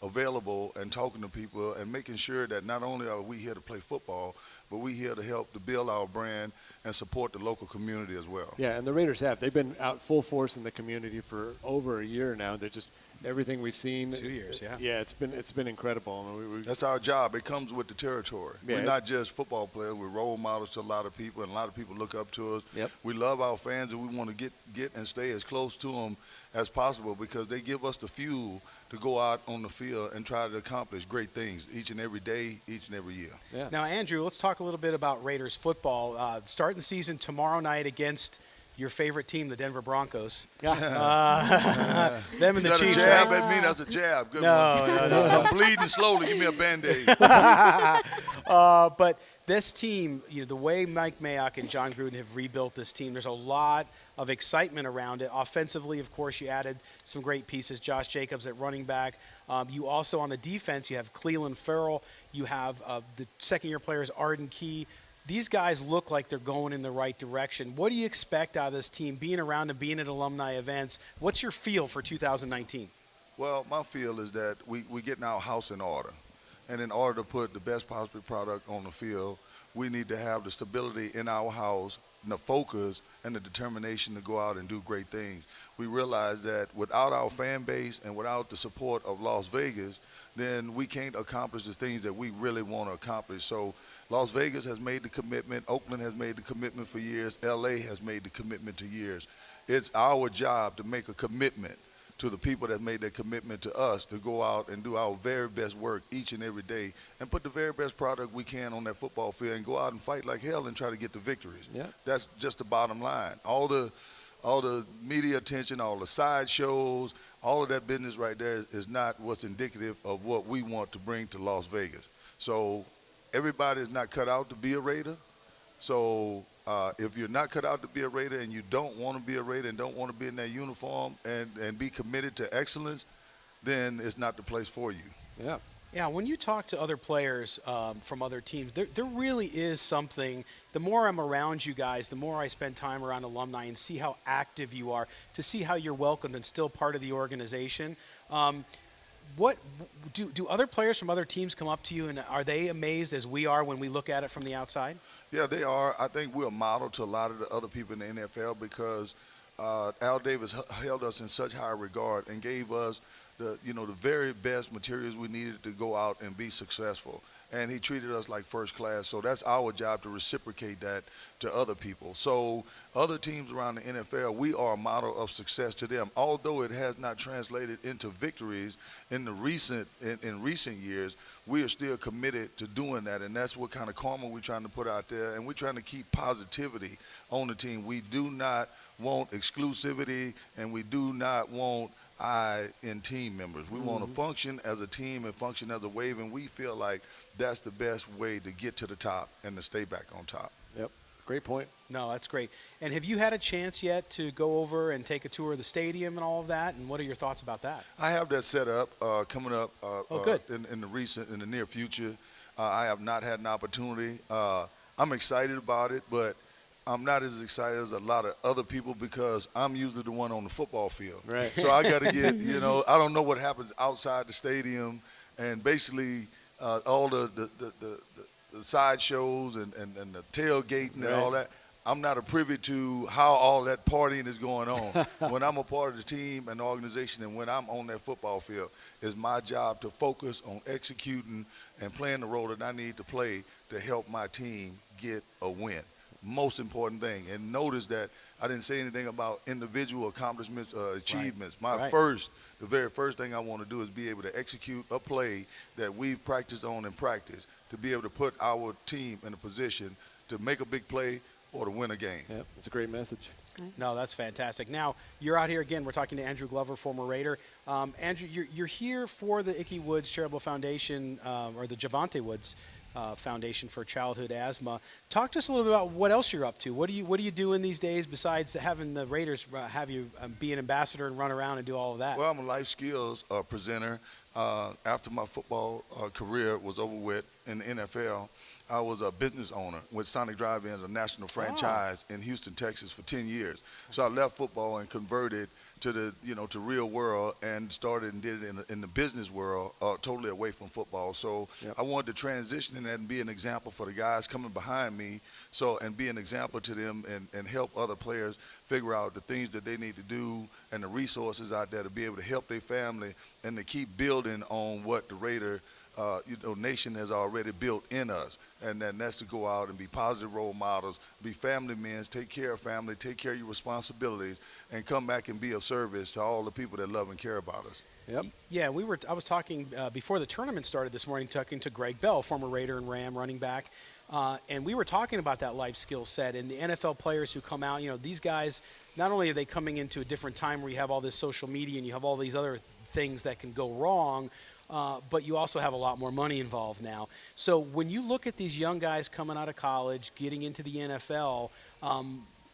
available and talking to people and making sure that not only are we here to play football, but we're here to help to build our brand and support the local community as well. Yeah, and the Raiders have. They've been out full force in the community for over a year now. They're just everything we've seen. 2 years, yeah. Yeah, it's been incredible. That's our job. It comes with the territory. Yeah, we're not just football players. We're role models to a lot of people, and a lot of people look up to us. Yep. We love our fans, and we want to get and stay as close to them as possible because they give us the fuel to go out on the field and try to accomplish great things each and every day, each and every year. Yeah. Now, Andrew, let's talk a little bit about Raiders football. Starting the season tomorrow night against your favorite team, the Denver Broncos. Yeah. Them and the Chiefs. Is that a jab at me? That's a jab. Good No, one. no. I'm bleeding slowly. Give me a Band-Aid. But this team, the way Mike Mayock and John Gruden have rebuilt this team, there's a lot of excitement around it. Offensively, of course, you added some great pieces. Josh Jacobs at running back. You also, on the defense, you have Cleveland Farrell. You have the second-year players, Arden Key. These guys look like they're going in the right direction. What do you expect out of this team, being around and being at alumni events? What's your feel for 2019? Well, my feel is that we're getting our house in order. And in order to put the best possible product on the field, we need to have the stability in our house, and the focus, and the determination to go out and do great things. We realize that without our fan base and without the support of Las Vegas, then we can't accomplish the things that we really want to accomplish. So Las Vegas has made the commitment. Oakland has made the commitment for years. LA has made the commitment to years. It's our job to make a commitment to the people that made that commitment to us to go out and do our very best work each and every day and put the very best product we can on that football field and go out and fight like hell and try to get the victories. Yeah. That's just the bottom line. All the media attention, all the sideshows, all of that business right there is not what's indicative of what we want to bring to Las Vegas. So everybody is not cut out to be a Raider. So if you're not cut out to be a Raider and you don't want to be a Raider and don't want to be in that uniform and be committed to excellence, then it's not the place for you. Yeah. Yeah, when you talk to other players from other teams, there really is something. The more I'm around you guys, the more I spend time around alumni and see how active you are, to see how you're welcomed and still part of the organization. What do other players from other teams come up to you, and are they amazed as we are when we look at it from the outside? Yeah, they are. I think we're a model to a lot of the other people in the NFL because Al Davis held us in such high regard and gave us the very best materials we needed to go out and be successful. And he treated us like first class. So that's our job to reciprocate that to other people. So other teams around the NFL, we are a model of success to them. Although it has not translated into victories in recent years, we are still committed to doing that. And that's what kind of karma we're trying to put out there. And we're trying to keep positivity on the team. We do not want exclusivity, and we do not want in team members. We want to function as a team and function as a wave, and we feel like that's the best way to get to the top and to stay back on top. Yep. Great point. No, that's great. And have you had a chance yet to go over and take a tour of the stadium and all of that? And what are your thoughts about that? I have that set up coming up good. in the near future. I have not had an opportunity. I'm excited about it, but I'm not as excited as a lot of other people because I'm usually the one on the football field. Right. So I got to get, I don't know what happens outside the stadium, and basically all the side shows and the tailgating and all that. I'm not a privy to how all that partying is going on. When I'm a part of the team and the organization and when I'm on that football field, it's my job to focus on executing and playing the role that I need to play to help my team get a win. most important thing. And notice that I didn't say anything about individual accomplishments or achievements. The very first thing I want to do is be able to execute a play that we've practiced on in practice to be able to put our team in a position to make a big play or to win a game. Yep, it's a great message. No, that's fantastic. Now, you're out here again. We're talking to Andrew Glover, former Raider. Andrew, you're here for the Ickey Woods Charitable Foundation, or the Javante Woods Foundation for Childhood Asthma. Talk to us a little bit about what else you're up to. What are you doing these days besides having the Raiders have you be an ambassador and run around and do all of that? Well, I'm a life skills presenter. After my football career was over with in the NFL, I was a business owner with Sonic Drive-In, a national franchise in Houston, Texas, for 10 years. So I left football and converted to the to real world and started and did it in the business world, totally away from football. So I wanted to transition in that and be an example for the guys coming behind me. So and be an example to them and help other players figure out the things that they need to do and the resources out there to be able to help their family and to keep building on what the Raider nation has already built in us, and then that's to go out and be positive role models, be family men, take care of family, take care of your responsibilities, and come back and be of service to all the people that love and care about us. Yep. Yeah, I was talking before the tournament started this morning, talking to Greg Bell, former Raider and Ram running back, and we were talking about that life skill set and the NFL players who come out. These guys, not only are they coming into a different time where you have all this social media and you have all these other things that can go wrong, but you also have a lot more money involved now. So when you look at these young guys coming out of college, getting into the NFL,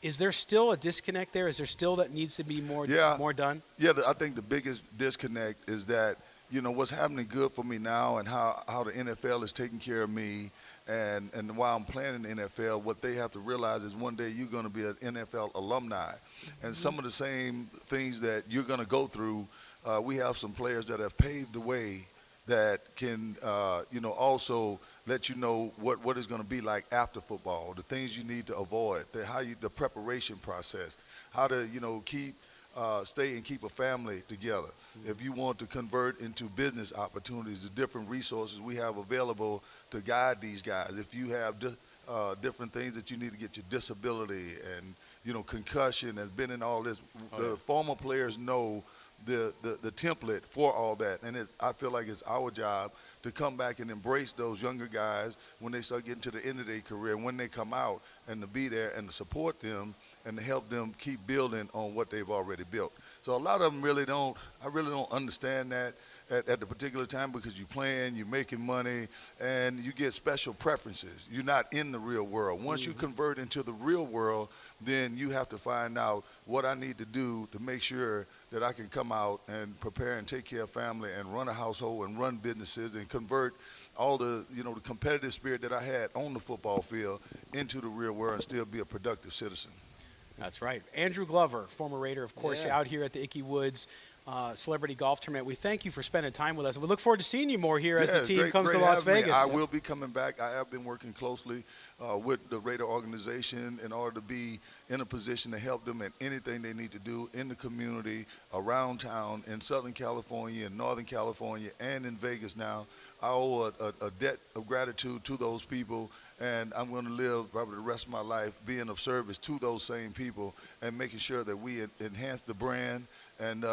is there still a disconnect there? Is there still that needs to be more done? Yeah, I think the biggest disconnect is that, what's happening good for me now and how the NFL is taking care of me and while I'm playing in the NFL, what they have to realize is one day you're going to be an NFL alumni. And some of the same things that you're going to go through, we have some players that have paved the way that can, also let you know what it's going to be like after football, the things you need to avoid, the preparation process, how to, stay and keep a family together. If you want to convert into business opportunities, the different resources we have available to guide these guys. If you have different things that you need to get your disability and, concussion has been in all this, the former players know the template for all that, and I feel like it's our job to come back and embrace those younger guys when they start getting to the end of their career, when they come out, and to be there and to support them and to help them keep building on what they've already built. So a lot of them really don't understand that at the particular time, because you're playing, you're making money, and you get special preferences. You're not in the real world. Once you convert into the real world, then you have to find out what I need to do to make sure that I can come out and prepare and take care of family and run a household and run businesses and convert all the, the competitive spirit that I had on the football field into the real world and still be a productive citizen. That's right. Andrew Glover, former Raider, of course, out here at the Ickey Woods Celebrity Golf Tournament. We thank you for spending time with us. We look forward to seeing you more here as the team comes to Las Vegas. I will be coming back. I have been working closely with the Raider organization in order to be in a position to help them in anything they need to do in the community, around town, in Southern California, in Northern California, and in Vegas now. I owe a debt of gratitude to those people, and I'm going to live probably the rest of my life being of service to those same people and making sure that we enhance the brand and,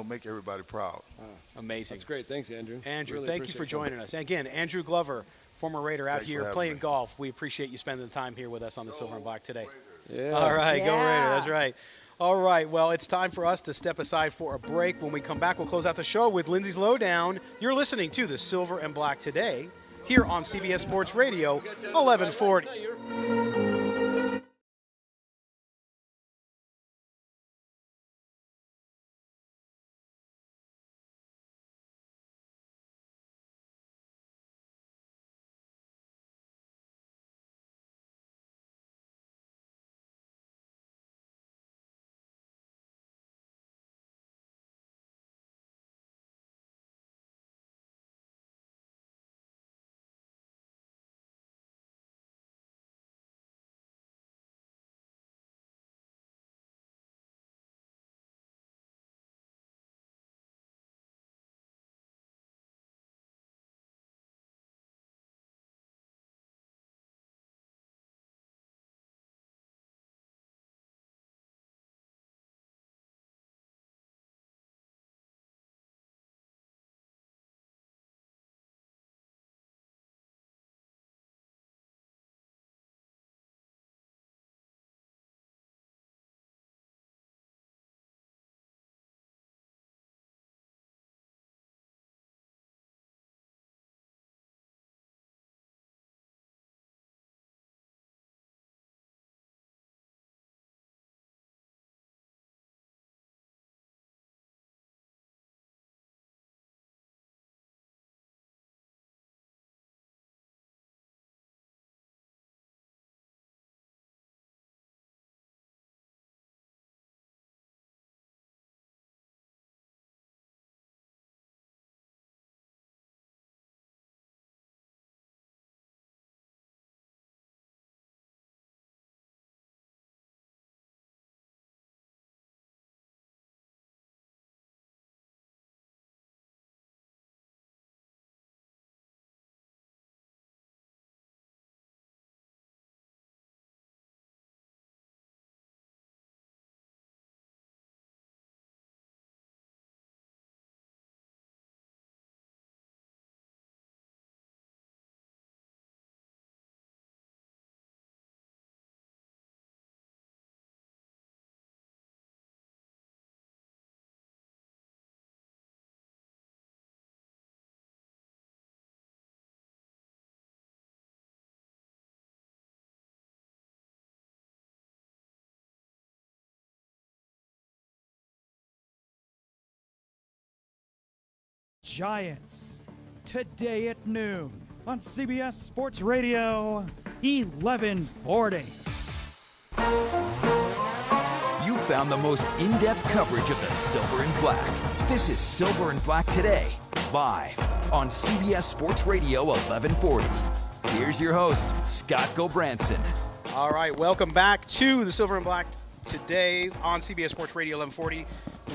make everybody proud. Amazing. That's great. Thanks, Andrew. Andrew, Really thank you for joining us. And again, Andrew Glover, former Raider, out here playing golf. We appreciate you spending the time here with us on the Silver and Black today. Yeah. All right, go Raider. That's right. All right, well, it's time for us to step aside for a break. When we come back, we'll close out the show with Lindsay's Lowdown. You're listening to the Silver and Black today here on CBS Sports Radio, 1140. Giants. Today at noon on CBS Sports Radio 1140. You found the most in-depth coverage of the Silver and Black. This is Silver and Black Today, live on CBS Sports Radio 1140. Here's your host, Scott Gobranson. All right, welcome back to the Silver and Black Today on CBS Sports Radio 1140.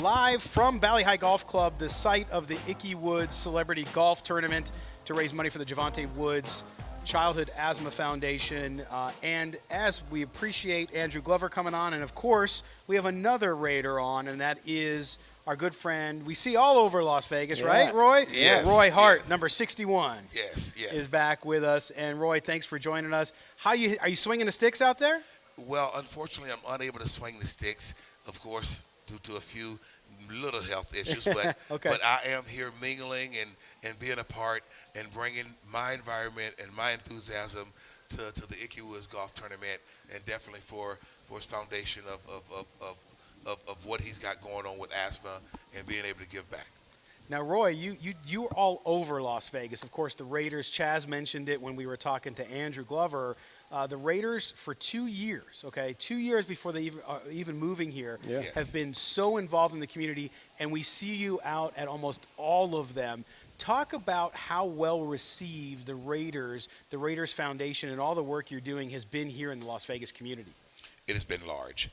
Live from Valley High Golf Club, the site of the Ickey Woods Celebrity Golf Tournament to raise money for the Javante Woods Childhood Asthma Foundation. And as we appreciate Andrew Glover coming on, and of course, we have another Raider on, and that is our good friend we see all over Las Vegas, right, Roy? Yes. Roy Hart, yes. number 61. Yes. Is back with us. And Roy, thanks for joining us. Are you swinging the sticks out there? Well, unfortunately, I'm unable to swing the sticks, of course, due to a few little health issues. But Okay. but I am here mingling and being a part and bringing my environment and my enthusiasm to the Ickey Woods Golf Tournament, and definitely for his foundation of what he's got going on with asthma and being able to give back. Now, Roy, you're all over Las Vegas. Of course, the Raiders, Chaz mentioned it when we were talking to Andrew Glover. The Raiders, for 2 years, 2 years before they even moving here, have been so involved in the community, and we see you out at almost all of them. Talk about how well received the Raiders Foundation, and all the work you're doing has been here in the Las Vegas community. It has been large.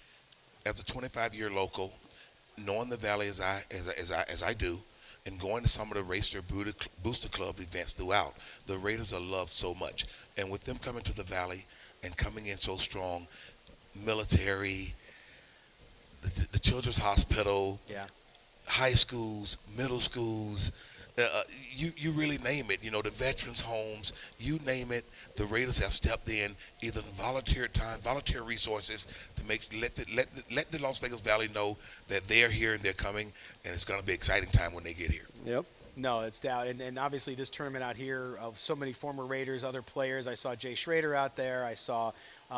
As a 25-year local, knowing the Valley as I do, and going to some of the Racer Booster Club events throughout, the Raiders are loved so much. And with them coming to the Valley and coming in so strong, military, the Children's Hospital, high schools, middle schools, you really name it. You know, the veterans' homes, you name it. The Raiders have stepped in, either volunteer time, volunteer resources to let the Las Vegas Valley know that they're here and they're coming, and it's going to be an exciting time when they get here. Yep. No, it's down. And obviously this tournament out here of so many former Raiders, other players. I saw Jay Schrader out there. I saw who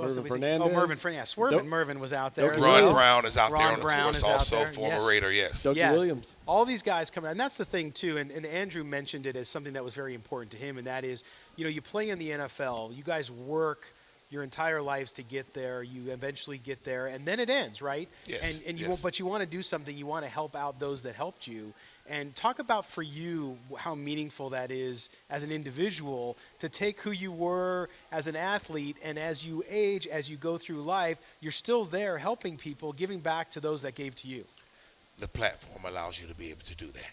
else did we see? Fernandez. Oh, Mervin Fernandez. Swervin Mervin was out there. Ron Brown is out there Ron on the Brown course is out also, there. former Yes. Raider, yes. Dougie Williams. All these guys come out. And that's the thing, too. And Andrew mentioned it as something that was very important to him, and that is, you play in the NFL. You guys work your entire lives to get there. You eventually get there, and then it ends, right? Yes. And you but you want to do something. You want to help out those that helped you. And talk about for you how meaningful that is as an individual to take who you were as an athlete, and as you age, as you go through life, you're still there helping people, giving back to those that gave to you. The platform allows you to be able to do that.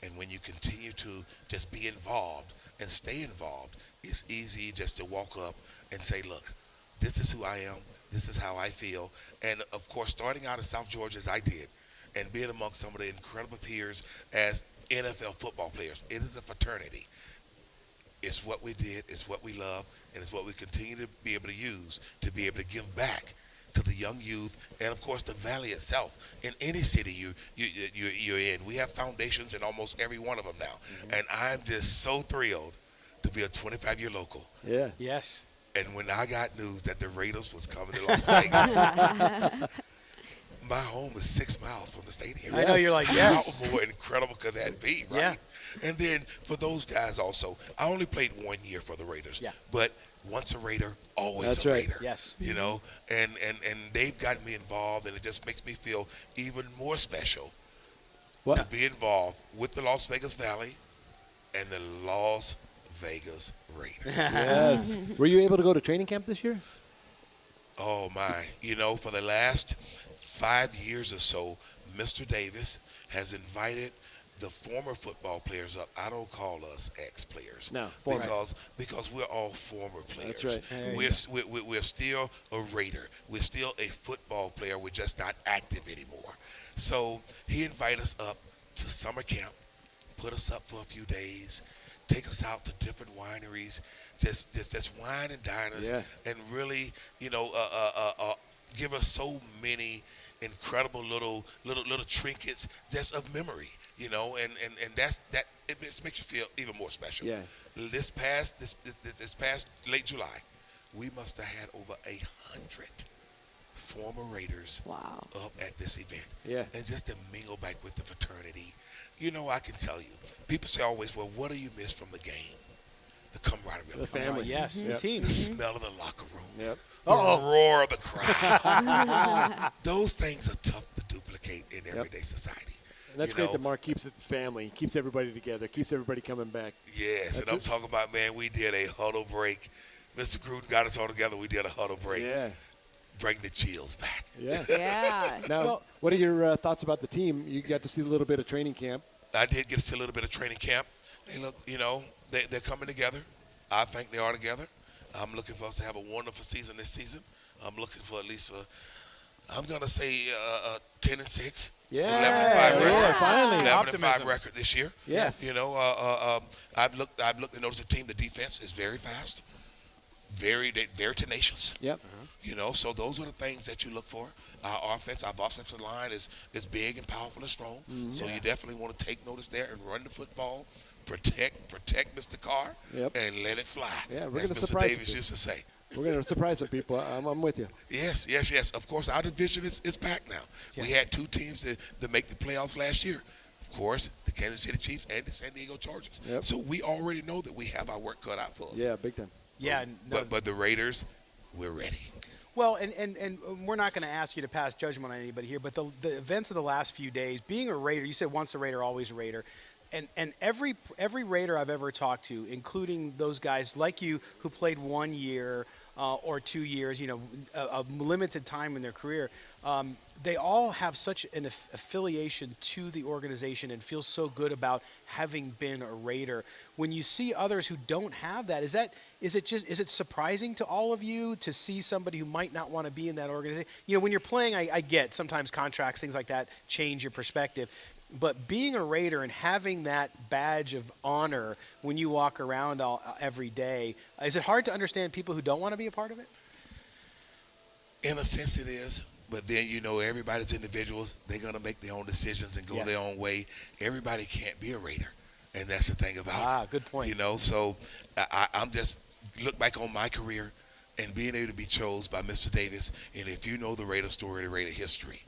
And when you continue to just be involved and stay involved, it's easy just to walk up and say, look, this is who I am, this is how I feel. And, of course, starting out in South Georgia as I did, and being amongst some of the incredible peers as NFL football players, it is a fraternity. It's what we did, it's what we love, and it's what we continue to be able to use to be able to give back to the young youth, and of course the Valley itself. In any city you're in, we have foundations in almost every one of them now. And I'm just so thrilled to be a 25-year local. Yeah. Yes. And when I got news that the Raiders was coming to Las Vegas, my home is 6 miles from the stadium. I know, you're like, yes. How more incredible could that be, right? Yeah. And then for those guys also, I only played 1 year for the Raiders. Yeah. But once a Raider, always That's a right. Raider. Yes. You know, and they've gotten me involved, and it just makes me feel even more special to be involved with the Las Vegas Valley and the Las Vegas Raiders. Yes. Were you able to go to training camp this year? Oh, my. You know, for the last 5 years or so, Mr. Davis has invited the former football players up. I don't call us ex-players. No, former. Because we're all former players. That's right. We're still a Raider. We're still a football player. We're just not active anymore. So he invited us up to summer camp, put us up for a few days, take us out to different wineries, just wine and diners, and really, give us so many incredible little trinkets just of memory, and that it makes you feel even more special. Yeah. This past late July, we must have had over 100 former Raiders wow. up at this event. Yeah. And just to mingle back with the fraternity. You know, I can tell you, people say always, well, what do you miss from the game? The camaraderie. The family. Yes, the team. The smell of the locker room. Yep. The roar of the crowd. Those things are tough to duplicate in everyday society. And that's great that Mark keeps it family, keeps everybody together, keeps everybody coming back. Yes, and I'm talking about, man, we did a huddle break. Mr. Gruden got us all together. We did a huddle break. Yeah. Bring the chills back. Yeah. Yeah. Now, what are your thoughts about the team? You got to see a little bit of training camp. I did get to see a little bit of training camp. They look, you know, they're coming together. I think they are together. I'm looking for us to have a wonderful season this season. I'm looking for at least I'm going to say 10-6. Yeah. 11-5 record. Finally. 11-5 record this year. Yes. You know, I've looked and noticed the team. The defense is very fast, very tenacious. Yep. You know, so those are the things that you look for. Our offensive line is big and powerful and strong. So you definitely want to take notice there and run the football, protect Mr. Carr, and let it fly. Yeah, we're as going to Mr. surprise Davis people. used to say. We're going to surprise some people. I'm with you. Yes. Of course, our division is packed now. Yeah. We had two teams that make the playoffs last year. Of course, the Kansas City Chiefs and the San Diego Chargers. Yep. So we already know that we have our work cut out for us. Yeah, big time. Yeah. But the Raiders, we're ready. Well, and we're not going to ask you to pass judgment on anybody here, but the events of the last few days, being a Raider, you said once a Raider, always a Raider. And every Raider I've ever talked to, including those guys like you who played 1 year or 2 years, you know, a limited time in their career, they all have such an affiliation to the organization and feel so good about having been a Raider. When you see others who don't have that, is it surprising to all of you to see somebody who might not want to be in that organization? You know, when you're playing, I get sometimes contracts, things like that change your perspective. But being a Raider and having that badge of honor when you walk around every day, is it hard to understand people who don't want to be a part of it? In a sense it is. But then, you know, everybody's individuals. They're going to make their own decisions and go their own way. Everybody can't be a Raider. And that's the thing about it. Good point. You know, so I'm just look back on my career and being able to be chosen by Mr. Davis. And if you know the Raider story, the Raider history,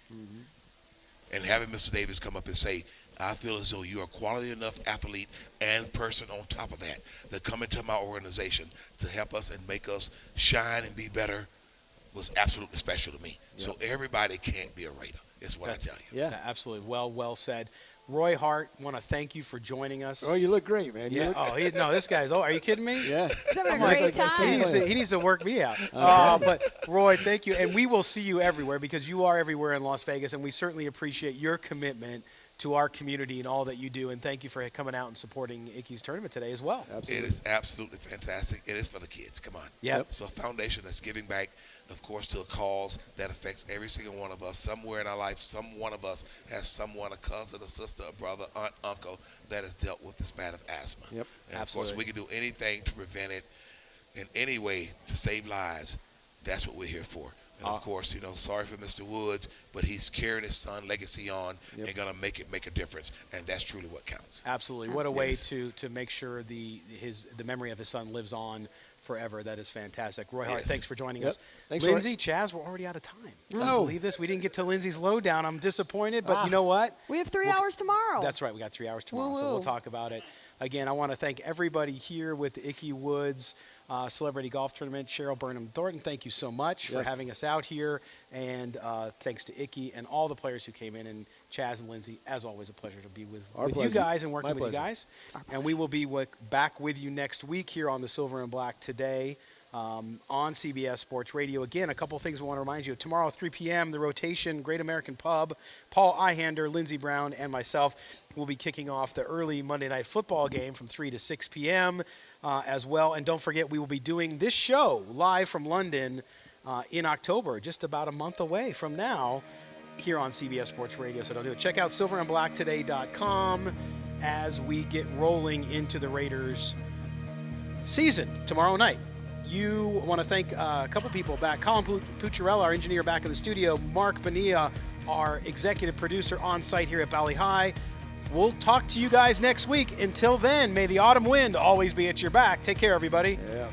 and having Mr. Davis come up and say, I feel as though you're a quality enough athlete and person on top of that come into my organization to help us and make us shine and be better was absolutely special to me. Yep. So everybody can't be a Raider, is what I tell you. Yeah, absolutely. Well said. Roy Hart, want to thank you for joining us. Oh, you look great, man. Yeah. This guy's. Oh, are you kidding me? Yeah. He's having a great time. He needs to work me out. But Roy, thank you, and we will see you everywhere because you are everywhere in Las Vegas, and we certainly appreciate your commitment to our community and all that you do. And thank you for coming out and supporting Ickey's tournament today as well. Absolutely. It is absolutely fantastic. It is for the kids. Come on. Yep. It's a foundation that's giving back, of course, to a cause that affects every single one of us. Somewhere in our life, some one of us has someone, a cousin, a sister, a brother, aunt, uncle, that has dealt with this bad of asthma. Yep. And, of course, we can do anything to prevent it in any way to save lives. That's what we're here for. And, of course, you know, sorry for Mr. Woods, but he's carrying his son's legacy on and going to make a difference. And that's truly what counts. Absolutely. What a way to make sure the memory of his son lives on forever. That is fantastic. Roy Hart, thanks for joining us. Thanks, Lindsay, Roy. Chaz, we're already out of time. Can you believe this? We didn't get to Lindsay's lowdown. I'm disappointed, but you know what? We have 3 hours tomorrow. That's right. We got 3 hours tomorrow, Woo-woo. so we'll talk about it. Again, I want to thank everybody here with the Ickey Woods Celebrity Golf Tournament. Cheryl Burnham Thornton, thank you so much for having us out here. And thanks to Ickey and all the players who came in. And Chaz and Lindsay, as always, a pleasure to be with you guys and working with you guys. And we will be back with you next week here on the Silver and Black Today on CBS Sports Radio. Again, a couple things we want to remind you. Tomorrow, 3 p.m., the Rotation, Great American Pub. Paul Ihander, Lindsey Brown, and myself will be kicking off the early Monday Night Football game from 3 to 6 p.m. As well. And don't forget, we will be doing this show live from London in October, just about a month away from now, here on CBS Sports Radio. So don't do it. Check out silverandblacktoday.com as we get rolling into the Raiders season tomorrow night. You want to thank a couple people back. Colin Pucciarella, our engineer, back in the studio. Mark Bonilla, our executive producer on site here at Valley High. We'll talk to you guys next week. Until then, may the autumn wind always be at your back. Take care, everybody. Yeah.